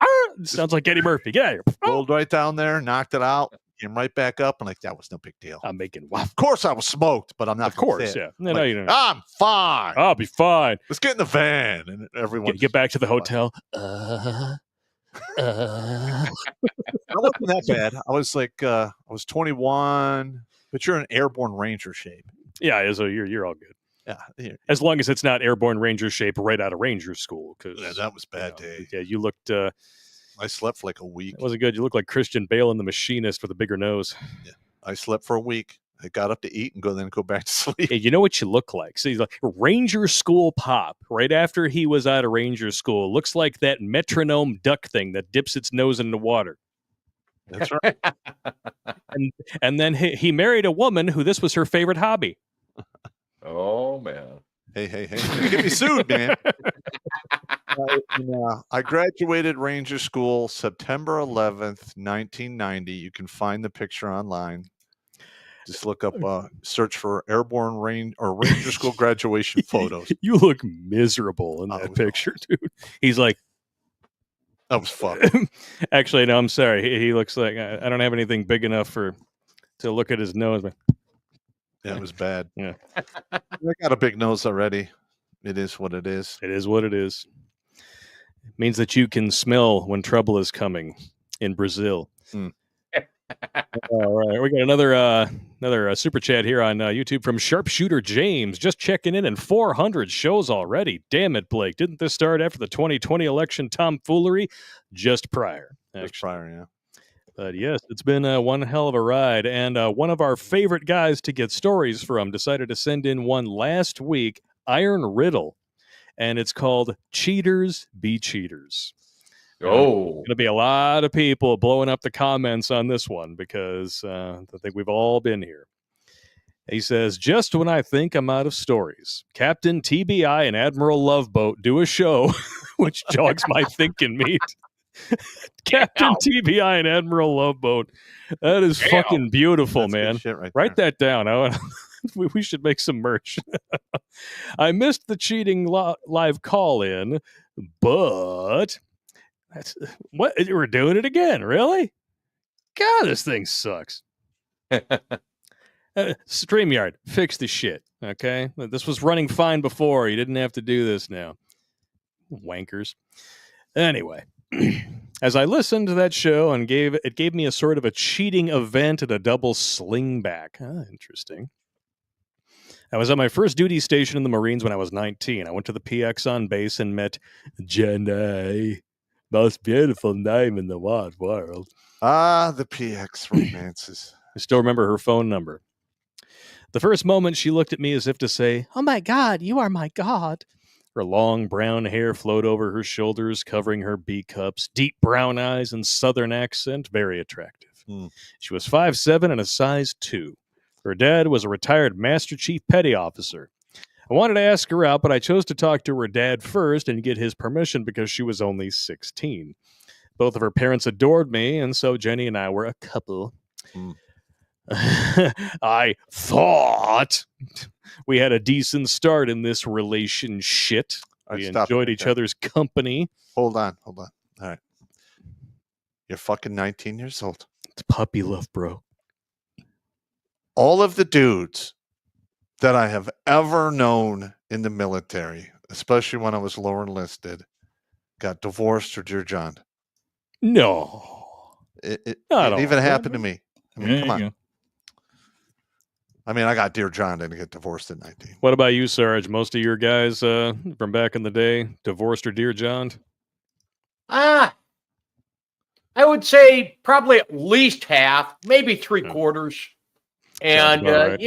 C: Sounds like Eddie Murphy. Get out of here.
B: Rolled right down there, knocked it out, came right back up, and like that was no big deal.
C: I'm making
B: Of course I was smoked, but I'm not.
C: Of course,
B: fit.
C: yeah. No, you don't.
B: I'm fine.
C: I'll be fine.
B: Let's get in the van, and everyone
C: Get back to the hotel.
B: I wasn't that bad. I was like, I was 21, but you're in airborne ranger shape.
C: Yeah, so you're all good.
B: Yeah,
C: as long as it's not airborne ranger shape right out of ranger school. Because
B: that was bad day.
C: Yeah, you looked.
B: I slept for like a week.
C: It wasn't good. You looked like Christian Bale in The Machinist with a bigger nose.
B: Yeah, I slept for a week. I got up to eat and then go back to sleep.
C: Hey, you know what you look like? So he's like Ranger School Pop. Right after he was out of Ranger School, looks like that metronome duck thing that dips its nose in the water.
B: That's right.
C: and then he married a woman who this was her favorite hobby.
E: Oh man!
B: Hey! Get me sued, man. I graduated Ranger School September 11th, 1990. You can find the picture online. Just look up, search for Airborne Ranger School graduation photos.
C: You look miserable in that picture, dude. He's like,
B: that was fun.
C: Actually, no, I'm sorry. He looks like I don't have anything big enough to look at his nose.
B: Yeah, it was bad.
C: Yeah,
B: I got a big nose already. It is what it is.
C: It is what it is. It means that you can smell when trouble is coming in Brazil. All right, we got another super chat here on YouTube from Sharpshooter James. Just checking in, and 400 shows already. Damn it, Blake! Didn't this start after the 2020 election tomfoolery? Just prior, actually.
B: Just prior, yeah.
C: But yes, it's been one hell of a ride, and one of our favorite guys to get stories from decided to send in one last week, Iron Riddle, and it's called "Cheaters Be Cheaters."
E: Oh,
C: going to be a lot of people blowing up the comments on this one because I think we've all been here. He says, just when I think I'm out of stories, Captain TBI and Admiral Loveboat do a show, which jogs my thinking meat. Captain TBI and Admiral Loveboat. That is fucking beautiful, man. Write that down. We should make some merch. I missed the cheating live call-in, but... We're doing it again, really? God, this thing sucks. StreamYard, fix the shit. Okay, this was running fine before. You didn't have to do this now. Wankers. Anyway, as I listened to that show and it gave me a sort of a cheating event and a double slingback. Interesting. I was at my first duty station in the Marines when I was 19. I went to the PX on base and met Jenny. Most beautiful name in the wide world.
B: Ah, the PX romances.
C: I still remember her phone number. The first moment she looked at me as if to say, "Oh my God, you are my God." Her long brown hair flowed over her shoulders, covering her B cups, deep brown eyes, and southern accent, very attractive. She was 5'7" and a size 2. Her dad was a retired Master Chief Petty Officer. I wanted to ask her out, but I chose to talk to her dad first and get his permission because she was only 16. Both of her parents adored me, and so Jenny and I were a couple. I thought we had a decent start in this relationship. We enjoyed each other's company.
B: Hold on. All right. You're fucking 19 years old.
C: It's puppy love, bro.
B: All of the dudes that I have ever known in the military, especially when I was lower enlisted, got divorced or dear John.
C: No.
B: It even happened to me. I mean, come on. I mean, I got dear John, didn't get divorced at 19.
C: What about you, Sarge? Most of your guys from back in the day, divorced or dear John?
E: I would say probably at least half, maybe 3/4. And,
C: right.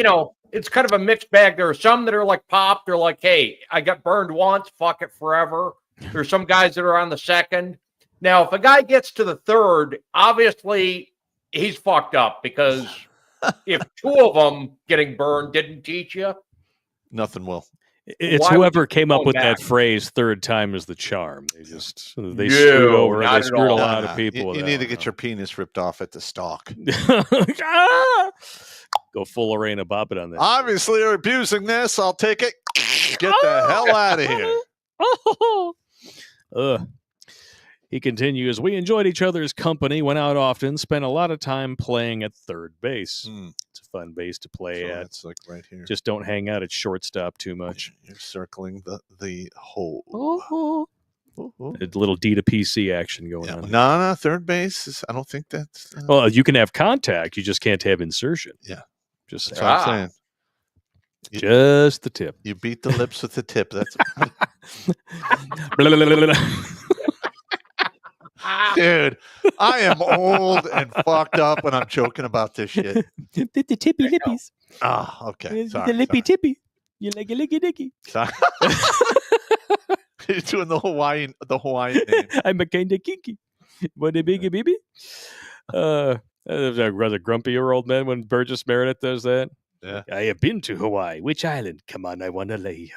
E: It's kind of a mixed bag. There are some that are like Pop. They're like, hey, I got burned once, fuck it forever. There's some guys that are on the second. Now, if a guy gets to the third, obviously he's fucked up because if 2 of them getting burned didn't teach you,
B: nothing will.
C: It's whoever came up with that phrase, third time is the charm. They screwed over. They screwed a lot of people.
B: You need to get your penis ripped off at the stalk.
C: Go full Lorena Bobbitt on that.
B: Obviously, you're abusing this. I'll take it. Get the hell out of here.
C: He continues, we enjoyed each other's company, went out often, spent a lot of time playing at third base. It's a fun base to play at.
B: It's like right here.
C: Just don't hang out at shortstop too much.
B: You're circling the hole.
C: A little D to PC action going on.
B: No, third base. I don't think that's...
C: Well, you can have contact. You just can't have insertion.
B: Yeah.
C: Just
B: that's what I'm saying.
C: Just the tip.
B: You beat the lips with the tip. That's... Dude, I am old and fucked up when I'm joking about this shit.
C: The tippy lippies.
B: Ah, okay. Sorry,
C: the lippy tippy. You like a licky dicky.
B: Sorry. You're doing the Hawaiian name.
C: I'm a kind of kinky. What a biggie baby. There's a rather grumpier old man when Burgess Meredith does that.
B: Yeah.
C: I have been to Hawaii. Which island? Come on, I want to lay you.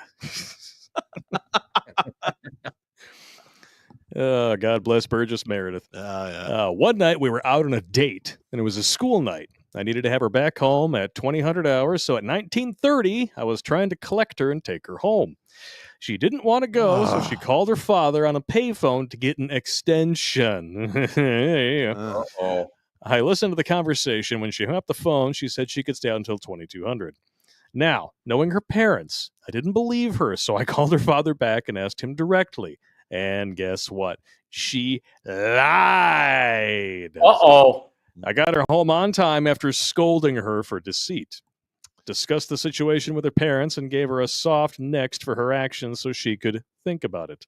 C: God bless Burgess Meredith. One night we were out on a date, and it was a school night. I needed to have her back home at 2000 hours, so at 1930, I was trying to collect her and take her home. She didn't want to go, so she called her father on a payphone to get an extension. I listened to the conversation. When she hung up the phone, she said she could stay out until 2200. Now, knowing her parents, I didn't believe her, so I called her father back and asked him directly. And guess what? She lied. I got her home on time after scolding her for deceit. Discussed the situation with her parents and gave her a soft next for her actions so she could think about it.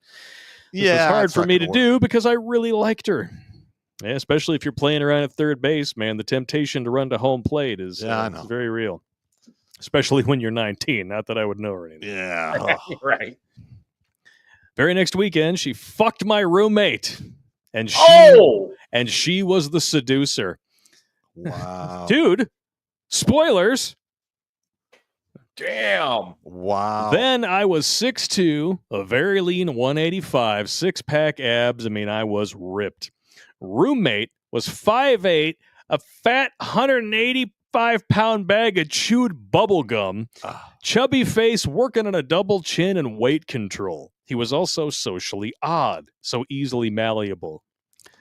C: This was hard for me to do because I really liked her. Yeah, especially if you're playing around at third base, man, the temptation to run to home plate is very real. Especially when you're 19. Not that I would know her anymore.
B: Yeah.
E: Right.
C: Very next weekend, she fucked my roommate. And she was the seducer.
B: Wow.
C: Dude, spoilers.
E: Damn.
B: Wow.
C: Then I was 6'2", a very lean 185, six-pack abs. I mean, I was ripped. Roommate was 5'8", a fat 185-pound bag of chewed bubble gum, chubby face, working on a double chin, and weight control. He was also socially odd, so easily malleable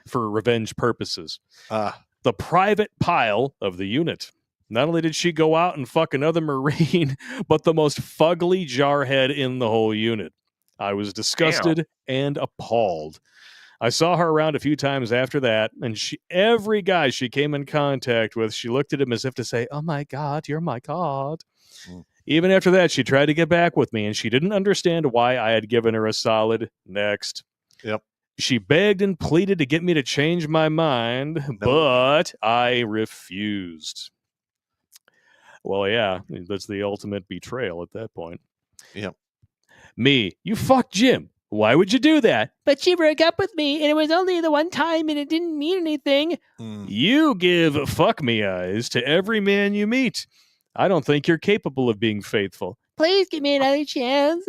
C: for revenge purposes. The private pile of the unit. Not only did she go out and fuck another Marine, but the most fugly jarhead in the whole unit. I was disgusted and appalled. I saw her around a few times after that, and every guy she came in contact with, she looked at him as if to say, "Oh my God, you're my God." Even after that, she tried to get back with me, and she didn't understand why I had given her a solid next.
B: Yep.
C: She begged and pleaded to get me to change my mind, but I refused. Well, yeah, that's the ultimate betrayal at that point.
B: Yep.
C: Me, you fucked Jim. Why would you do that?
F: But she broke up with me, and it was only the one time, and it didn't mean anything.
C: You give fuck me eyes to every man you meet. I don't think you're capable of being faithful.
F: Please give me another chance.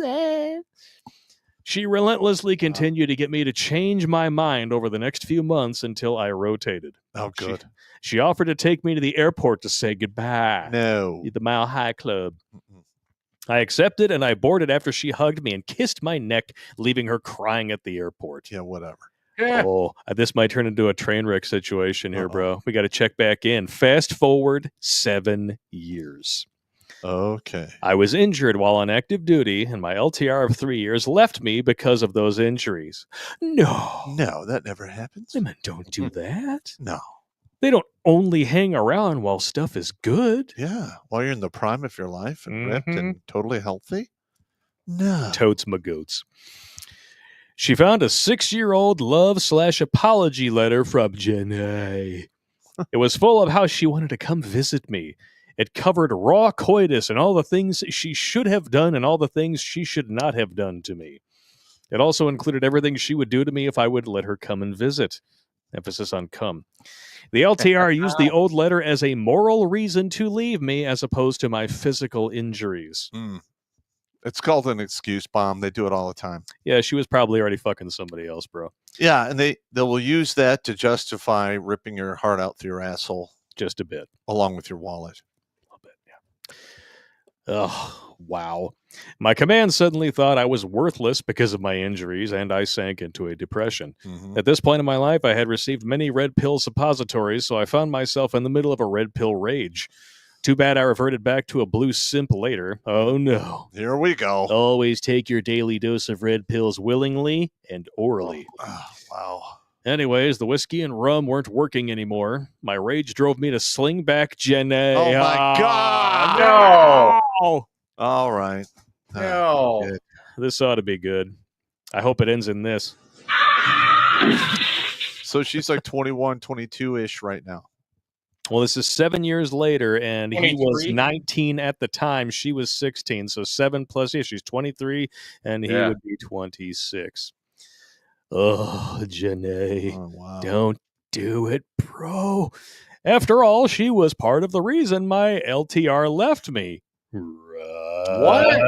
C: She relentlessly continued to get me to change my mind over the next few months until I rotated.
B: Oh, good.
C: She offered to take me to the airport to say goodbye.
B: No.
C: The Mile High Club. I accepted, and I boarded after she hugged me and kissed my neck, leaving her crying at the airport.
B: Yeah, whatever.
C: Oh, this might turn into a train wreck situation here, bro. We got to check back in. Fast forward 7 years.
B: Okay.
C: I was injured while on active duty, and my LTR of 3 years left me because of those injuries.
B: No, that never happens.
C: Women don't do that.
B: No.
C: They don't only hang around while stuff is good.
B: Yeah, while you're in the prime of your life and ripped and totally healthy. No.
C: Totes my goats. She found a 6-year-old love/apology letter from Jenny. It was full of how she wanted to come visit me. It covered raw coitus and all the things she should have done and all the things she should not have done to me. It also included everything she would do to me if I would let her come and visit. Emphasis on come. The LTR used the old letter as a moral reason to leave me as opposed to my physical injuries.
B: It's called an excuse bomb. They do it all the time.
C: Yeah, she was probably already fucking somebody else, bro.
B: Yeah, and they will use that to justify ripping your heart out through your asshole.
C: Just a bit.
B: Along with your wallet.
C: A little bit, yeah. Oh, wow. My command suddenly thought I was worthless because of my injuries, and I sank into a depression. At this point in my life, I had received many red pill suppositories, so I found myself in the middle of a red pill rage. Too bad I reverted back to a blue simp later. Oh, no.
B: Here we go.
C: Always take your daily dose of red pills willingly and orally.
B: Oh, wow.
C: Anyways, the whiskey and rum weren't working anymore. My rage drove me to sling back Jenny.
B: Oh, my God.
E: No.
B: All right.
E: No.
B: Good.
C: This ought to be good. I hope it ends in this.
B: So she's like 21, 22-ish right now.
C: Well, this is 7 years later, and he was
E: 23?
C: 19 at the time. She was 16, so 7 plus. Yeah, she's 23, and he would be 26. Oh, Janae,
B: wow.
C: Don't do it, bro. After all, she was part of the reason my LTR left me.
E: What?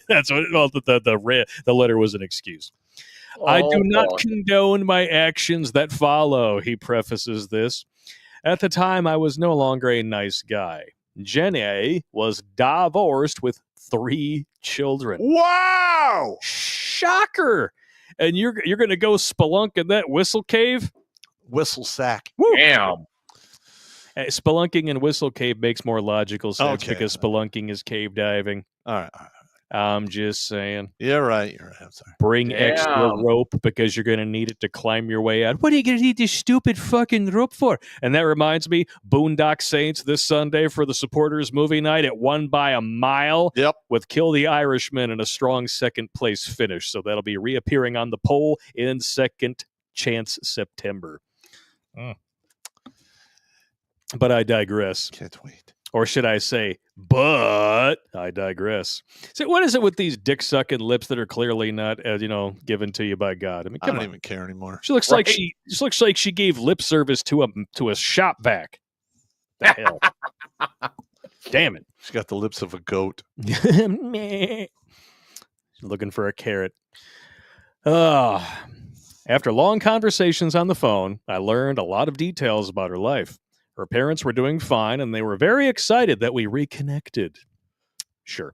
C: That's what. Well, the letter was an excuse. I do not condone my actions that follow. He prefaces this. At the time, I was no longer a nice guy. Jenny was divorced with 3 children.
B: Wow!
C: Shocker! And you're going to go spelunk in that whistle cave?
B: Whistle sack.
C: Woo!
E: Damn.
C: Spelunking in whistle cave makes more logical sense
B: Okay.
C: because spelunking is cave diving.
B: All right.
C: I'm just saying.
B: You're right. I'm sorry.
C: Bring extra
E: Damn.
C: rope because you're going to need it to climb your way out. What are you going to need this stupid fucking rope for? And that reminds me, Boondock Saints this Sunday for the supporters movie night. It won by a mile.
B: Yep.
C: With Kill the Irishman and a strong second place finish. So that'll be reappearing on the poll in Second Chance September. But I digress.
B: Can't wait.
C: Or should I say, but I digress. So what is it with these dick-sucking lips that are clearly not, given to you by God? I mean,
B: I
C: come
B: don't
C: on.
B: even care anymore.
C: She looks like she gave lip service to a shop vac. The hell. Damn it.
B: She's got the lips of a goat.
C: Meh. Looking for a carrot. After long conversations on the phone, I learned a lot of details about her life. Her parents were doing fine, and they were very excited that we reconnected. Sure.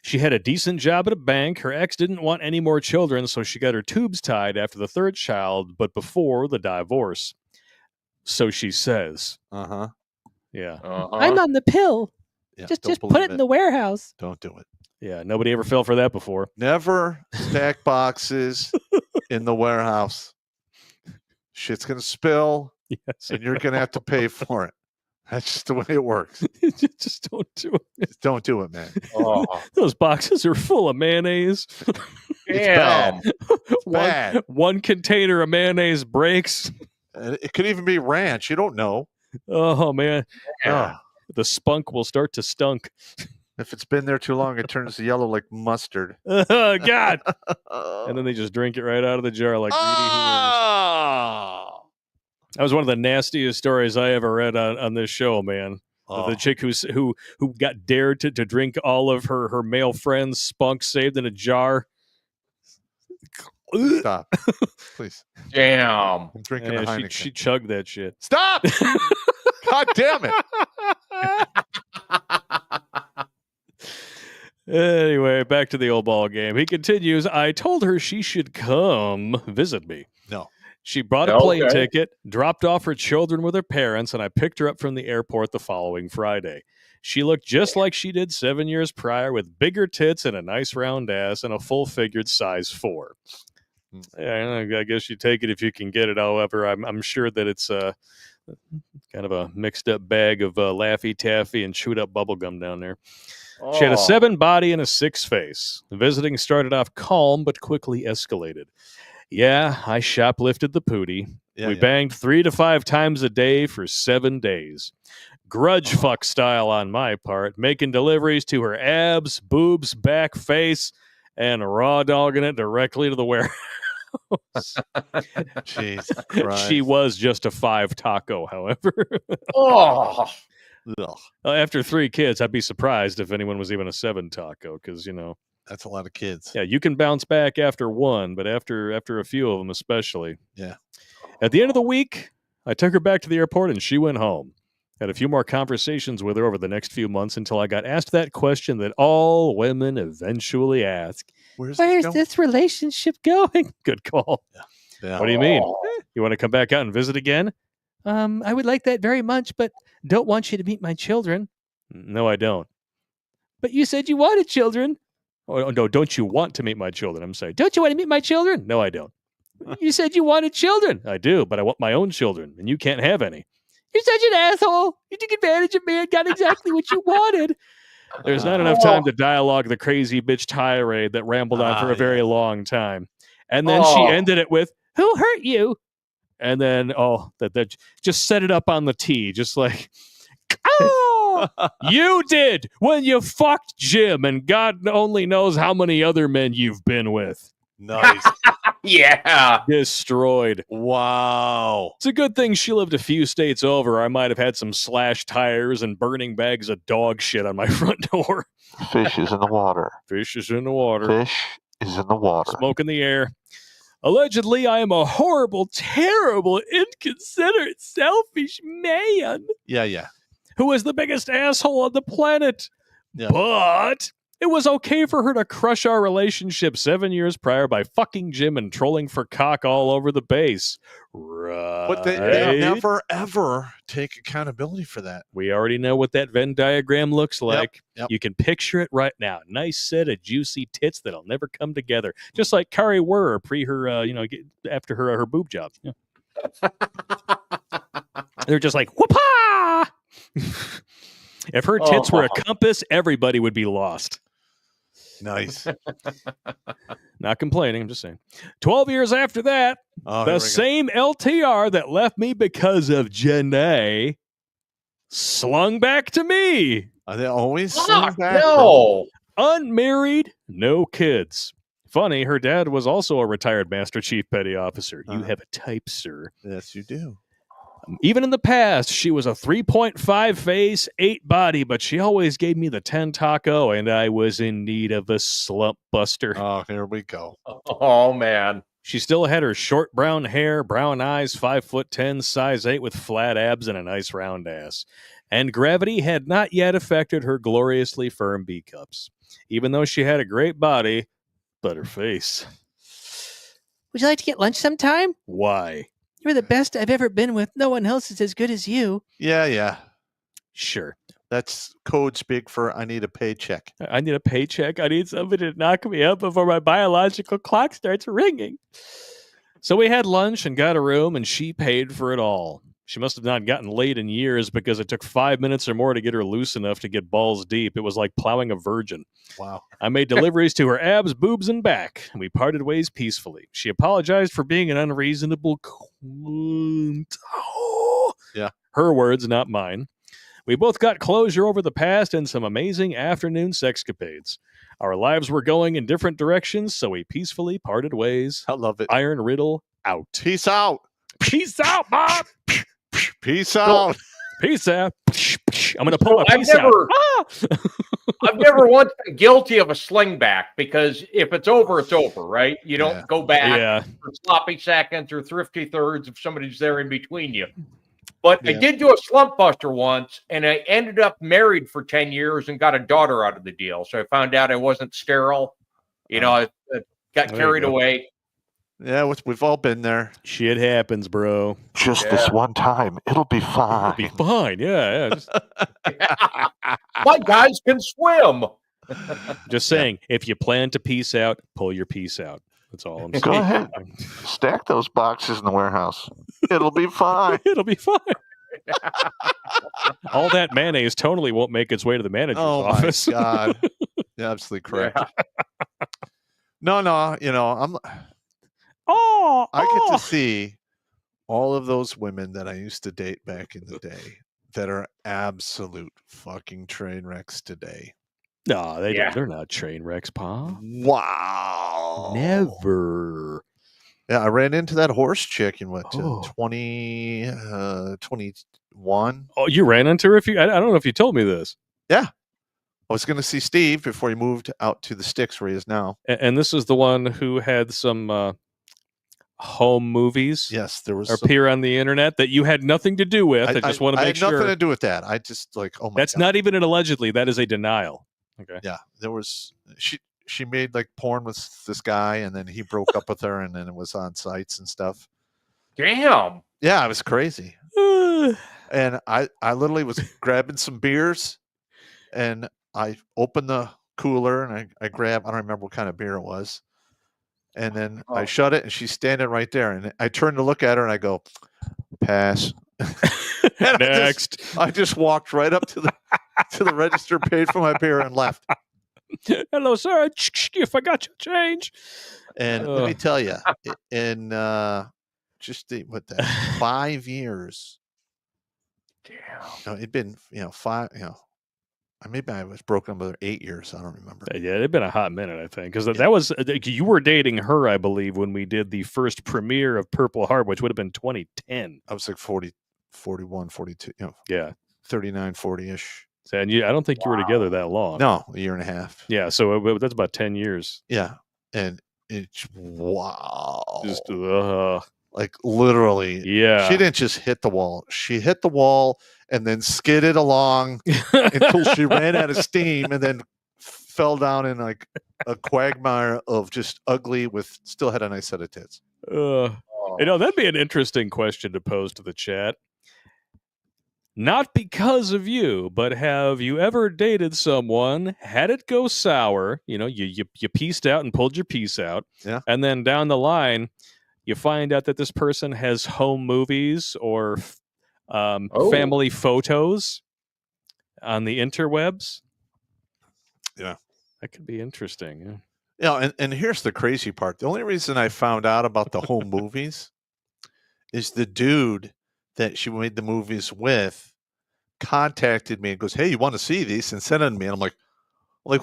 C: She had a decent job at a bank. Her ex didn't want any more children, so she got her tubes tied after the 3rd child, but before the divorce. So she says.
B: Uh-huh.
C: Yeah.
F: I'm on the pill.
B: Yeah,
F: Just
B: don't
F: put
B: believe
F: it in the warehouse.
B: Don't do it.
C: Yeah. Nobody ever fell for that before.
B: Never stack boxes in the warehouse. Shit's gonna spill,
C: Yes.
B: and you're gonna have to pay for it. That's just the way it works.
C: Just don't do it.
B: Just don't do it, man.
E: Oh,
C: Those boxes are full of mayonnaise.
B: It's
E: damn.
B: bad. It's bad.
C: One container of mayonnaise breaks.
B: And it could even be ranch. You don't know.
C: Oh man,
E: Yeah.
C: the spunk will start to stunk.
B: If it's been there too long, it turns yellow like mustard.
C: Oh God! And then they just drink it right out of the jar like greedy hoovers.
B: Oh.
C: That was one of the nastiest stories I ever read on this show, man. The chick who got dared to drink all of her male friend's spunk saved in a jar.
B: Stop, please.
E: Damn.
B: I'm drinking a
C: Yeah,
B: Heineken.
C: she chugged that shit.
B: Stop! God damn it!
C: Anyway, back to the old ball game. He continues, I told her she should come visit me.
B: No.
C: She bought a plane
E: Okay.
C: ticket, dropped off her children with her parents, and I picked her up from the airport the following Friday. She looked just like she did 7 years prior, with bigger tits and a nice round ass and a full-figured size 4. Yeah, I guess you take it if you can get it. However, I'm sure that it's kind of a mixed-up bag of Laffy Taffy and chewed-up bubblegum down there. She had a 7 body and a 6 face. The visiting started off calm, but quickly escalated. Yeah, I shoplifted the pootie. We banged 3 to 5 times a day for 7 days. Grudge fuck style on my part, making deliveries to her abs, boobs, back, face, and raw dogging it directly to the warehouse.
B: Jesus Christ.
C: She was just a 5 taco, however.
E: Oh.
B: Ugh,
C: After 3 kids, I'd be surprised if anyone was even a 7 taco, because, you know,
B: that's a lot of kids.
C: yeah, you can bounce back after 1, but after a few of them especially.
B: Yeah.
C: At the end of the week, I took her back to the airport and she went home. Had a few more conversations with her over the next few months until I got asked that question that all women eventually ask.
B: Where's
F: Where's
B: going?
F: this relationship going?
C: Good call.
B: Yeah.
C: What do you mean? You want to come back out and visit again?
F: I would like that very much, but don't want you to meet my children.
C: No, I don't.
F: But you said you wanted children.
C: Oh, no, don't you want to meet my children? I'm sorry.
F: Don't you want to meet my children?
C: No, I don't.
F: You said you wanted children.
C: I do, but I want my own children, and you can't have any.
F: You're such an asshole. You took advantage of me and got exactly what you wanted.
C: There's not enough time to dialogue the crazy bitch tirade that rambled on for a very long time. And then she ended it with,
F: Who hurt you?
C: and then, that just set it up on the tee, just like,
F: Oh,
C: you did when you fucked Jim, and God only knows how many other men you've been with.
B: Nice.
E: Yeah.
C: Destroyed.
B: Wow.
C: It's a good thing she lived a few states over. I might have had some slashed tires and burning bags of dog shit on my front door.
J: Fish is in the water.
C: Fish is in the water.
J: Fish is in the water.
C: Smoke in the air. Allegedly, I am a horrible, terrible, inconsiderate, selfish man
B: Yeah.
C: who is the biggest asshole on the planet.
B: Yeah.
C: But it was okay for her to crush our relationship 7 years prior by fucking Jim and trolling for cock all over the base. Right.
B: But they never, ever take accountability for that.
C: We already know what that Venn diagram looks like.
B: Yep.
C: You can picture it right now. Nice set of juicy tits that'll never come together. Just like Kari were pre her, after her boob job. Yeah. They're just like, whoopah! If her tits were a compass, everybody would be lost.
B: Nice.
C: Not complaining, I'm just saying. 12 years after that, the same LTR that left me because of Janae slung back to me.
B: Are they always
E: Fuck,
B: back?
E: no.
C: Unmarried, no kids. Funny, her dad was also a retired Master Chief Petty Officer. You have a type, sir.
B: Yes, you do.
C: Even in the past, she was a 3.5 face, 8 body, but she always gave me the 10 taco, and I was in need of a slump buster.
B: Oh, here we go.
E: Oh, man.
C: She still had her short brown hair, brown eyes, 5'10", size 8 with flat abs and a nice round ass. And gravity had not yet affected her gloriously firm B cups, even though she had a great body, but her face.
F: would you like to get lunch sometime?
C: Why?
F: You're the best I've ever been with. No one else is as good as you.
B: Yeah.
C: Sure.
B: That's code speak for I need a paycheck.
C: I need a paycheck. I need somebody to knock me up before my biological clock starts ringing. So we had lunch and got a room, and she paid for it all. She must have not gotten laid in years because it took 5 minutes or more to get her loose enough to get balls deep. It was like plowing a virgin.
B: Wow.
C: I made deliveries to her abs, boobs, and back, and we parted ways peacefully. She apologized for being an unreasonable cunt.
B: Yeah.
C: Her words, not mine. We both got closure over the past and some amazing afternoon sexcapades. Our lives were going in different directions, so we peacefully parted ways.
B: I love it.
C: Iron Riddle out.
B: Peace out.
C: Peace out, Bob.
B: Peace out.
C: Peace out. I'm going to pull a
E: I've
C: piece
E: never,
C: out.
E: I've never once been guilty of a slingback because if it's over, it's over, right? You don't
B: Yeah.
E: go back
C: Yeah.
E: for sloppy seconds or thrifty thirds if somebody's there in between you. But I
B: Yeah.
E: did do a slump buster once, and I ended up married for 10 years and got a daughter out of the deal. So I found out I wasn't sterile. I got
C: There you
E: carried
C: go.
E: away.
B: Yeah, we've all been there.
C: Shit happens, bro.
J: Just this one time. It'll be fine.
C: Be fine. Yeah. Just,
E: My guys can swim.
C: just saying, if you plan to peace out, pull your piece out. That's all I'm saying.
J: Go ahead. Stack those boxes in the warehouse. It'll be fine.
C: It'll be fine. All that mayonnaise totally won't make its way to the manager's office.
B: My God. You're absolutely correct. No, I'm I get to see all of those women that I used to date back in the day that are absolute fucking train wrecks today.
C: No,
E: Yeah.
C: they're not train wrecks, Pa.
B: Wow.
C: Never.
B: Yeah, I ran into that horse chick in what,
C: Oh.
B: 21?
C: Oh, you ran into her? I don't know if you told me this.
B: I was going to see Steve before he moved out to the sticks where he is now.
C: And this is the one who had some home movies
B: Yes, there was some-
C: appear on the internet that you had nothing to do with. I just want to
B: I
C: make
B: had
C: sure.
B: nothing to do with that. I just like, oh my
C: That's
B: God.
C: not even an allegedly. That is a denial. Okay.
B: Yeah, there was she made like porn with this guy, and then he broke up with her, and then it was on sites and stuff.
E: Damn.
B: Yeah, it was crazy. And I literally was grabbing some beers, and I opened the cooler and I grabbed, I don't remember what kind of beer it was, and then I shut it, and she's standing right there, and I turned to look at her and I go, pass. And
C: Next.
B: I just walked right up to the register, paid for my beer, and left.
C: Hello, sir. You forgot your change.
B: And let me tell you, in just 5 years, it'd been 5. Maybe I was broken up with her 8 years. I don't remember.
C: Yeah, it'd been a hot minute, I think, because that was you were dating her, I believe, when we did the first premiere of Purple Heart, which would have been 2010.
B: I was like 40, 41, 42,
C: Yeah,
B: 39, 40-ish.
C: so, and I don't think you were together that long.
B: No, a year and a half.
C: Yeah, so that's about 10 years.
B: Yeah, and it's wow.
C: Just
B: Like literally,
C: yeah.
B: she didn't just hit the wall. She hit the wall and then skidded along until she ran out of steam and then fell down in like a quagmire of just ugly with still had a nice set of tits.
C: That'd be an interesting question to pose to the chat. Not because of you, but have you ever dated someone, had it go sour, you pieced out and pulled your piece out,
B: Yeah.
C: and then down the line, you find out that this person has home movies or family photos on the interwebs?
B: Yeah.
C: That could be interesting.
B: And here's the crazy part. The only reason I found out about the home movies is the dude that she made the movies with contacted me and goes, "Hey, you want to see these?" and sent it to me. And I'm like,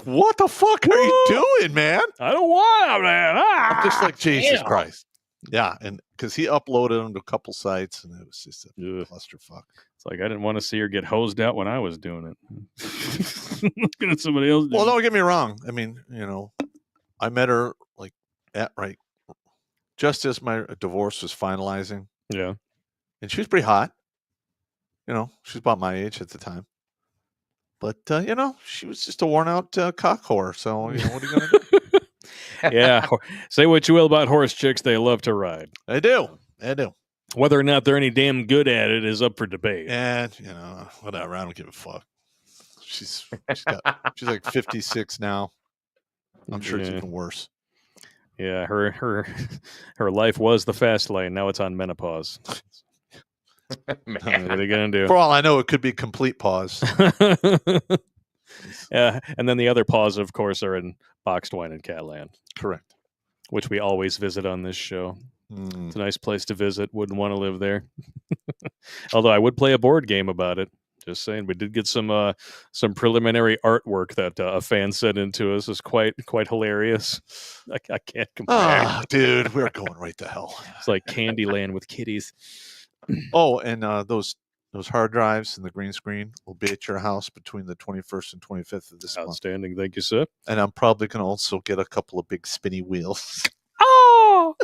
B: what the fuck are you doing, man?
C: I don't want them, man.
B: I'm just like, Jesus
E: Damn.
B: Christ. Yeah, and because he uploaded them to a couple sites, and it was just a clusterfuck.
C: It's like I didn't want to see her get hosed out when I was doing it. Looking at somebody else.
B: Well, don't get me wrong. I mean, I met her just as my divorce was finalizing.
C: Yeah.
B: And she was pretty hot. She was about my age at the time. But, she was just a worn out cock whore. So, what are you going to do?
C: Yeah. Say what you will about horse chicks. They love to ride.
B: They do.
C: Whether or not they're any damn good at it is up for debate.
B: And whatever. I don't give a fuck. She's like 56 now. I'm sure it's even worse.
C: Yeah, her life was the fast lane. Now it's on menopause. What are they gonna do?
B: For all I know, it could be complete pause.
C: Yeah, and then the other pause, of course, are in Boxed Wine and Catland.
B: Correct.
C: Which we always visit on this show. It's a nice place to visit. Wouldn't want to live there. Although I would play a board game about it. Just saying, we did get some preliminary artwork that a fan sent into us. Is quite hilarious. I can't compare.
B: Oh, dude, we're going right to hell.
C: It's like Candyland with kitties.
B: Oh, and those hard drives and the green screen will be at your house between the 21st and 25th of this month.
C: Outstanding. Thank you, sir.
B: And I'm probably going to also get a couple of big spinny wheels.
F: Oh!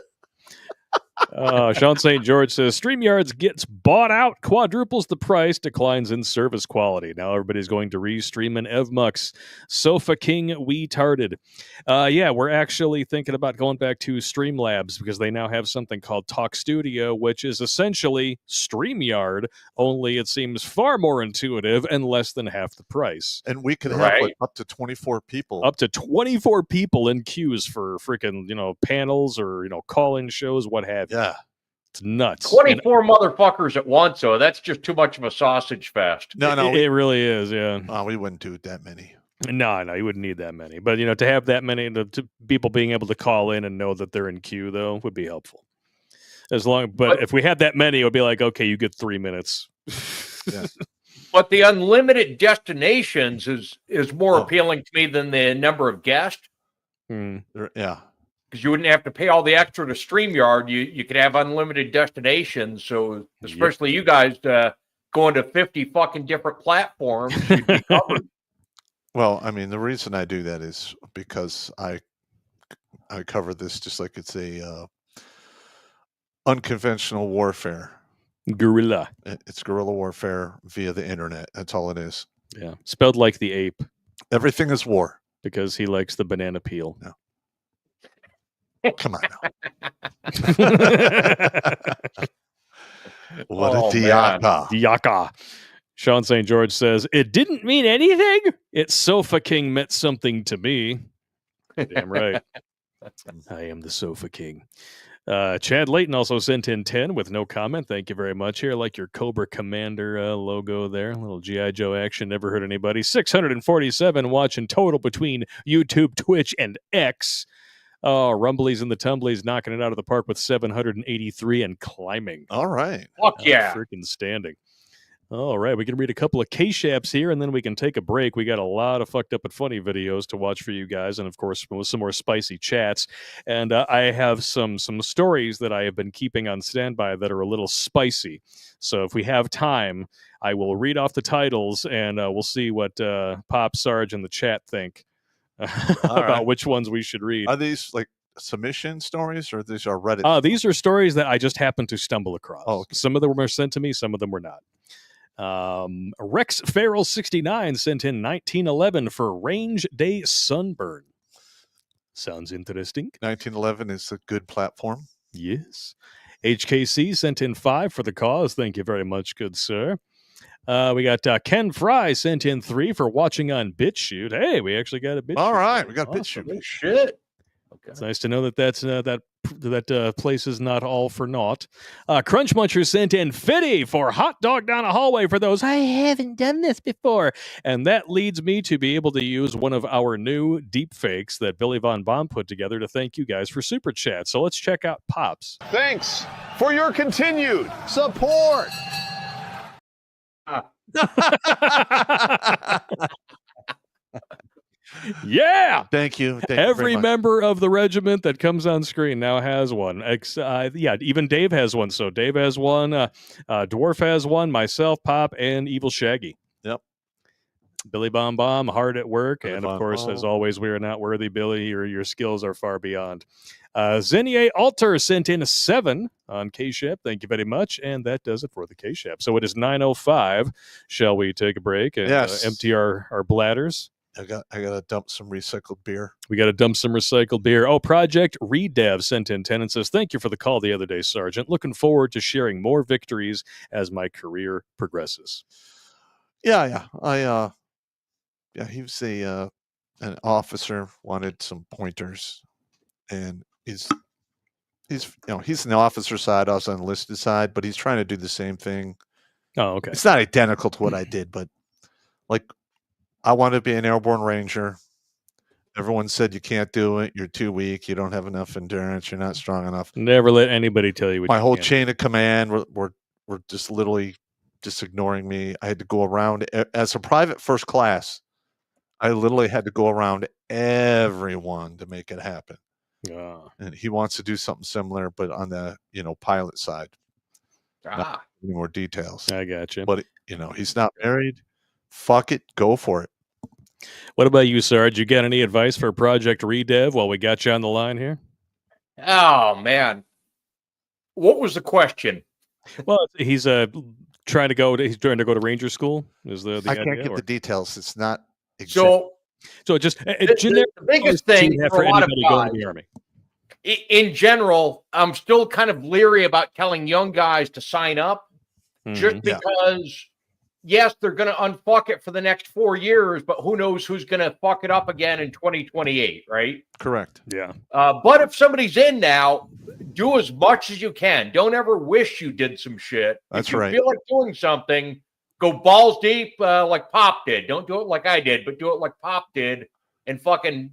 C: Sean St. George says, StreamYards gets bought out, quadruples the price, declines in service quality. Now everybody's going to restream an Evmux. Sofa King, we tarded. Yeah, we're actually thinking about going back to Streamlabs because they now have something called Talk Studio, which is essentially StreamYard, only it seems far more intuitive and less than half the price.
B: And we could have up to 24 people.
C: Up to 24 people in queues for freaking, panels or, call-in shows, what have you.
B: Yeah.
C: It's nuts.
E: 24 motherfuckers at once, so that's just too much of a sausage fest.
C: No, it really is, yeah.
B: We wouldn't do that many.
C: No, you wouldn't need that many. But, to have that many, to people being able to call in and know that they're in queue, though, would be helpful. But if we had that many, it would be like, okay, you get 3 minutes.
B: Yeah.
E: But the unlimited destinations is more appealing to me than the number of guests.
B: Yeah.
E: Because you wouldn't have to pay all the extra to StreamYard. You could have unlimited destinations. So especially you guys going to 50 fucking different platforms, you'd be covered.
B: Well, I mean, the reason I do that is because I cover this just like it's a unconventional warfare.
C: Guerrilla.
B: It's guerrilla warfare via the internet. That's all it is.
C: Yeah. Spelled like the ape.
B: Everything is war.
C: Because he likes the banana peel.
B: No. Come on now. What a diaka.
C: Diaka. Sean St. George says, it didn't mean anything. It's Sofa King meant something to me. Damn right. I am the Sofa King. Chad Layton also sent in 10 with no comment. Thank you very much. Here, I like your Cobra Commander logo there. A little G.I. Joe action. Never hurt anybody. 647 watching total between YouTube, Twitch, and X. Oh, Rumblies and the Tumblies knocking it out of the park with 783 and climbing.
B: All right.
E: Fuck yeah.
C: Freaking standing. All right, we can read a couple of K-Shaps here, and then we can take a break. We got a lot of fucked up and funny videos to watch for you guys, and of course, some more spicy chats. And I have some stories that I have been keeping on standby that are a little spicy. So if we have time, I will read off the titles, and we'll see what Pop, Sarge, and the chat think about which ones we should read.
B: Are these like submission stories, or these are Reddit?
C: These are stories that I just happened to stumble across.
B: Oh, okay.
C: Some of them were sent to me, some of them were not. Rex Farrell 69 sent in 1911 for Range Day Sunburn. Sounds interesting.
B: 1911 is a good platform.
C: Yes. HKC sent in 5 for the cause. Thank you very much, good sir. We got Ken Fry sent in 3 for watching on BitChute. Hey, we actually got a BitChute.
B: All right, we got BitChute.
E: Oh, shit. Okay.
C: It's nice to know that that place is not all for naught. Crunch Muncher sent in 50 for hot dog down a hallway for those. I haven't done this before. And that leads me to be able to use one of our new deep fakes that Billy Von Baum put together to thank you guys for Super Chat. So let's check out Pops.
A: Thanks for your continued support.
C: Yeah.
B: Thank you.
C: Every member of the regiment that comes on screen now has one. Even Dave has one. So Dave has one. Dwarf has one. Myself, Pop, and Evil Shaggy.
B: Yep.
C: Billy Bomb hard at work.
B: Billy
C: and of
B: Bomb
C: course,
B: Bomb.
C: as always, we are not worthy, Billy. Your skills are far beyond. Zenier Alter sent in 7 on K-Shap. Thank you very much. And that does it for the K-Shap. So it is 9:05. Shall we take a break and
B: Yes.
C: empty our bladders?
B: I got to dump some recycled beer.
C: We got to dump some recycled beer. Oh, Project Redev sent in 10 and says, thank you for the call the other day, Sergeant. Looking forward to sharing more victories as my career progresses.
B: Yeah. He was an officer, wanted some pointers, and he's on the officer side, I was on the enlisted side, but he's trying to do the same thing.
C: Oh, okay.
B: It's not identical to what I did, but like I wanted to be an airborne ranger. Everyone said you can't do it. You're too weak. You don't have enough endurance. You're not strong enough.
C: Never let anybody tell you what
B: My
C: you
B: whole
C: can.
B: chain of command were just literally just ignoring me. I had to go around as a private first class. I literally had to go around everyone to make it happen. And he wants to do something similar, but on the pilot side. Not any more details.
C: I got you.
B: But he's not married. Fuck it, go for it.
C: What about you, Sarge? You got any advice for Project Redev while we got you on the line here?
E: Oh man, what was the question?
C: Well, he's trying to go to Ranger School. Is the
B: I
C: idea,
B: can't give the details. It's not
E: So
C: just
E: the biggest thing for a lot of guys,
C: going to the Army.
E: In general, I'm still kind of leery about telling young guys to sign up, just because, yes, they're going to unfuck it for the next 4 years, but who knows who's going to fuck it up again in 2028, right?
B: Correct.
C: Yeah.
E: But if somebody's in now, do as much as you can. Don't ever wish you did some shit.
B: That's
E: if you
B: right.
E: feel like doing something, go balls deep like Pop did. Don't do it like I did, but do it like Pop did and fucking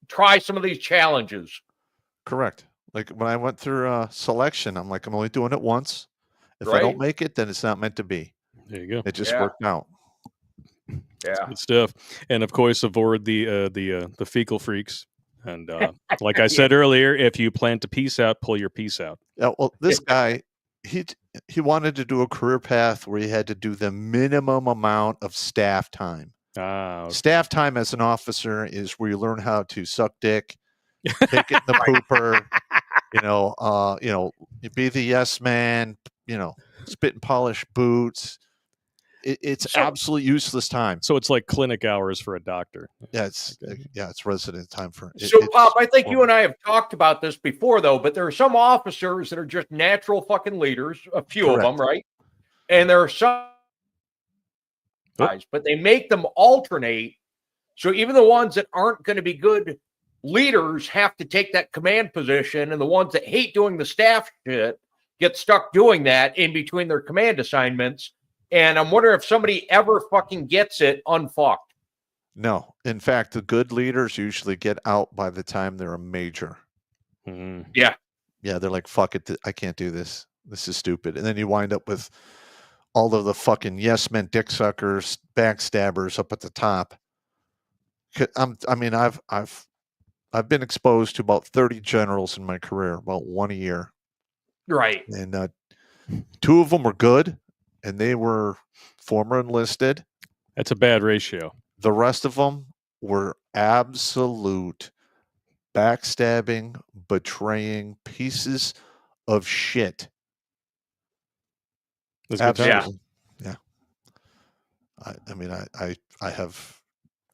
E: try some of these challenges.
B: Correct. Like when I went through selection, I'm like, I'm only doing it once. If I don't make it, then it's not meant to be.
C: There you go.
B: It just worked out.
E: Yeah.
C: Good stuff. And of course, avoid the fecal freaks. And like I said earlier, if you plan to peace out, pull your piece out.
B: Yeah, well, this guy, he wanted to do a career path where he had to do the minimum amount of staff time.
C: Okay.
B: Staff time as an officer is where you learn how to suck dick, take it in the pooper, you be the yes man, spit and polish boots. It's absolute useless time.
C: So it's like clinic hours for a doctor.
B: Yeah, it's resident time for.
E: So, Pop, I think you and I have talked about this before, though. But there are some officers that are just natural fucking leaders. A few of them, right? And there are some guys, but they make them alternate. So even the ones that aren't going to be good leaders have to take that command position, and the ones that hate doing the staff shit get stuck doing that in between their command assignments. And I'm wondering if somebody ever fucking gets it unfucked.
B: No. In fact, the good leaders usually get out by the time they're a major.
E: Yeah.
B: Yeah, they're like, fuck it, I can't do this. This is stupid. And then you wind up with all of the fucking yes men, dick suckers, backstabbers up at the top. I've been exposed to about 30 generals in my career, about one a year.
E: Right.
B: And 2 of them were good, and they were former enlisted.
C: That's a bad ratio.
B: The rest of them were absolute backstabbing, betraying pieces of shit. Absolutely. Yeah.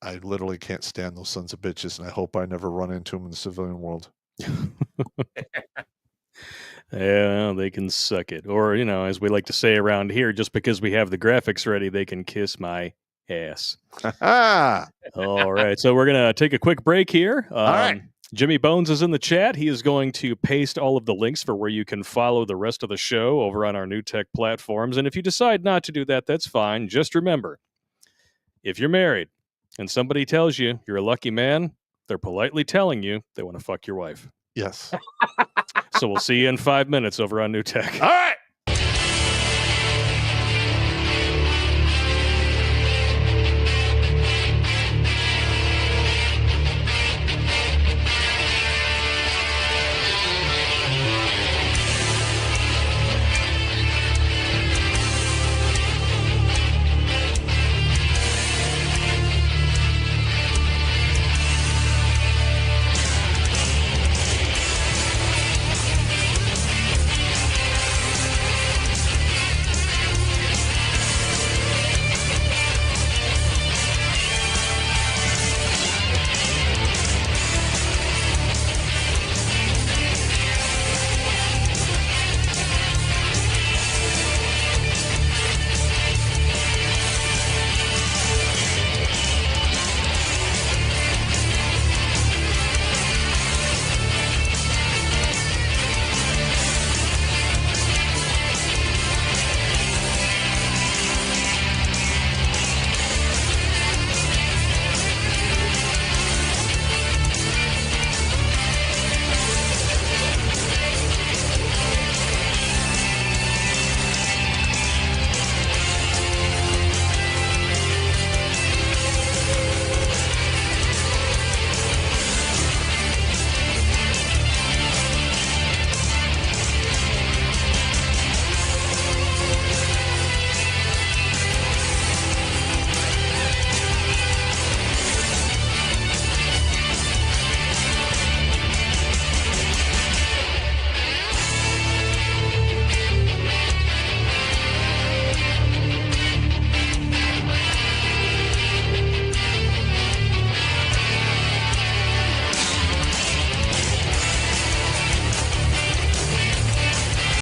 B: I literally can't stand those sons of bitches, and I hope I never run into them in the civilian world.
C: Yeah, they can suck it. Or, as we like to say around here, just because we have the graphics ready, they can kiss my ass. All right. So we're going to take a quick break here.
B: All right.
C: Jimmy Bones is in the chat. He is going to paste all of the links for where you can follow the rest of the show over on our new tech platforms. And if you decide not to do that, that's fine. Just remember, if you're married and somebody tells you you're a lucky man, they're politely telling you they want to fuck your wife.
B: Yes.
C: So we'll see you in 5 minutes over on New Tech.
B: All right.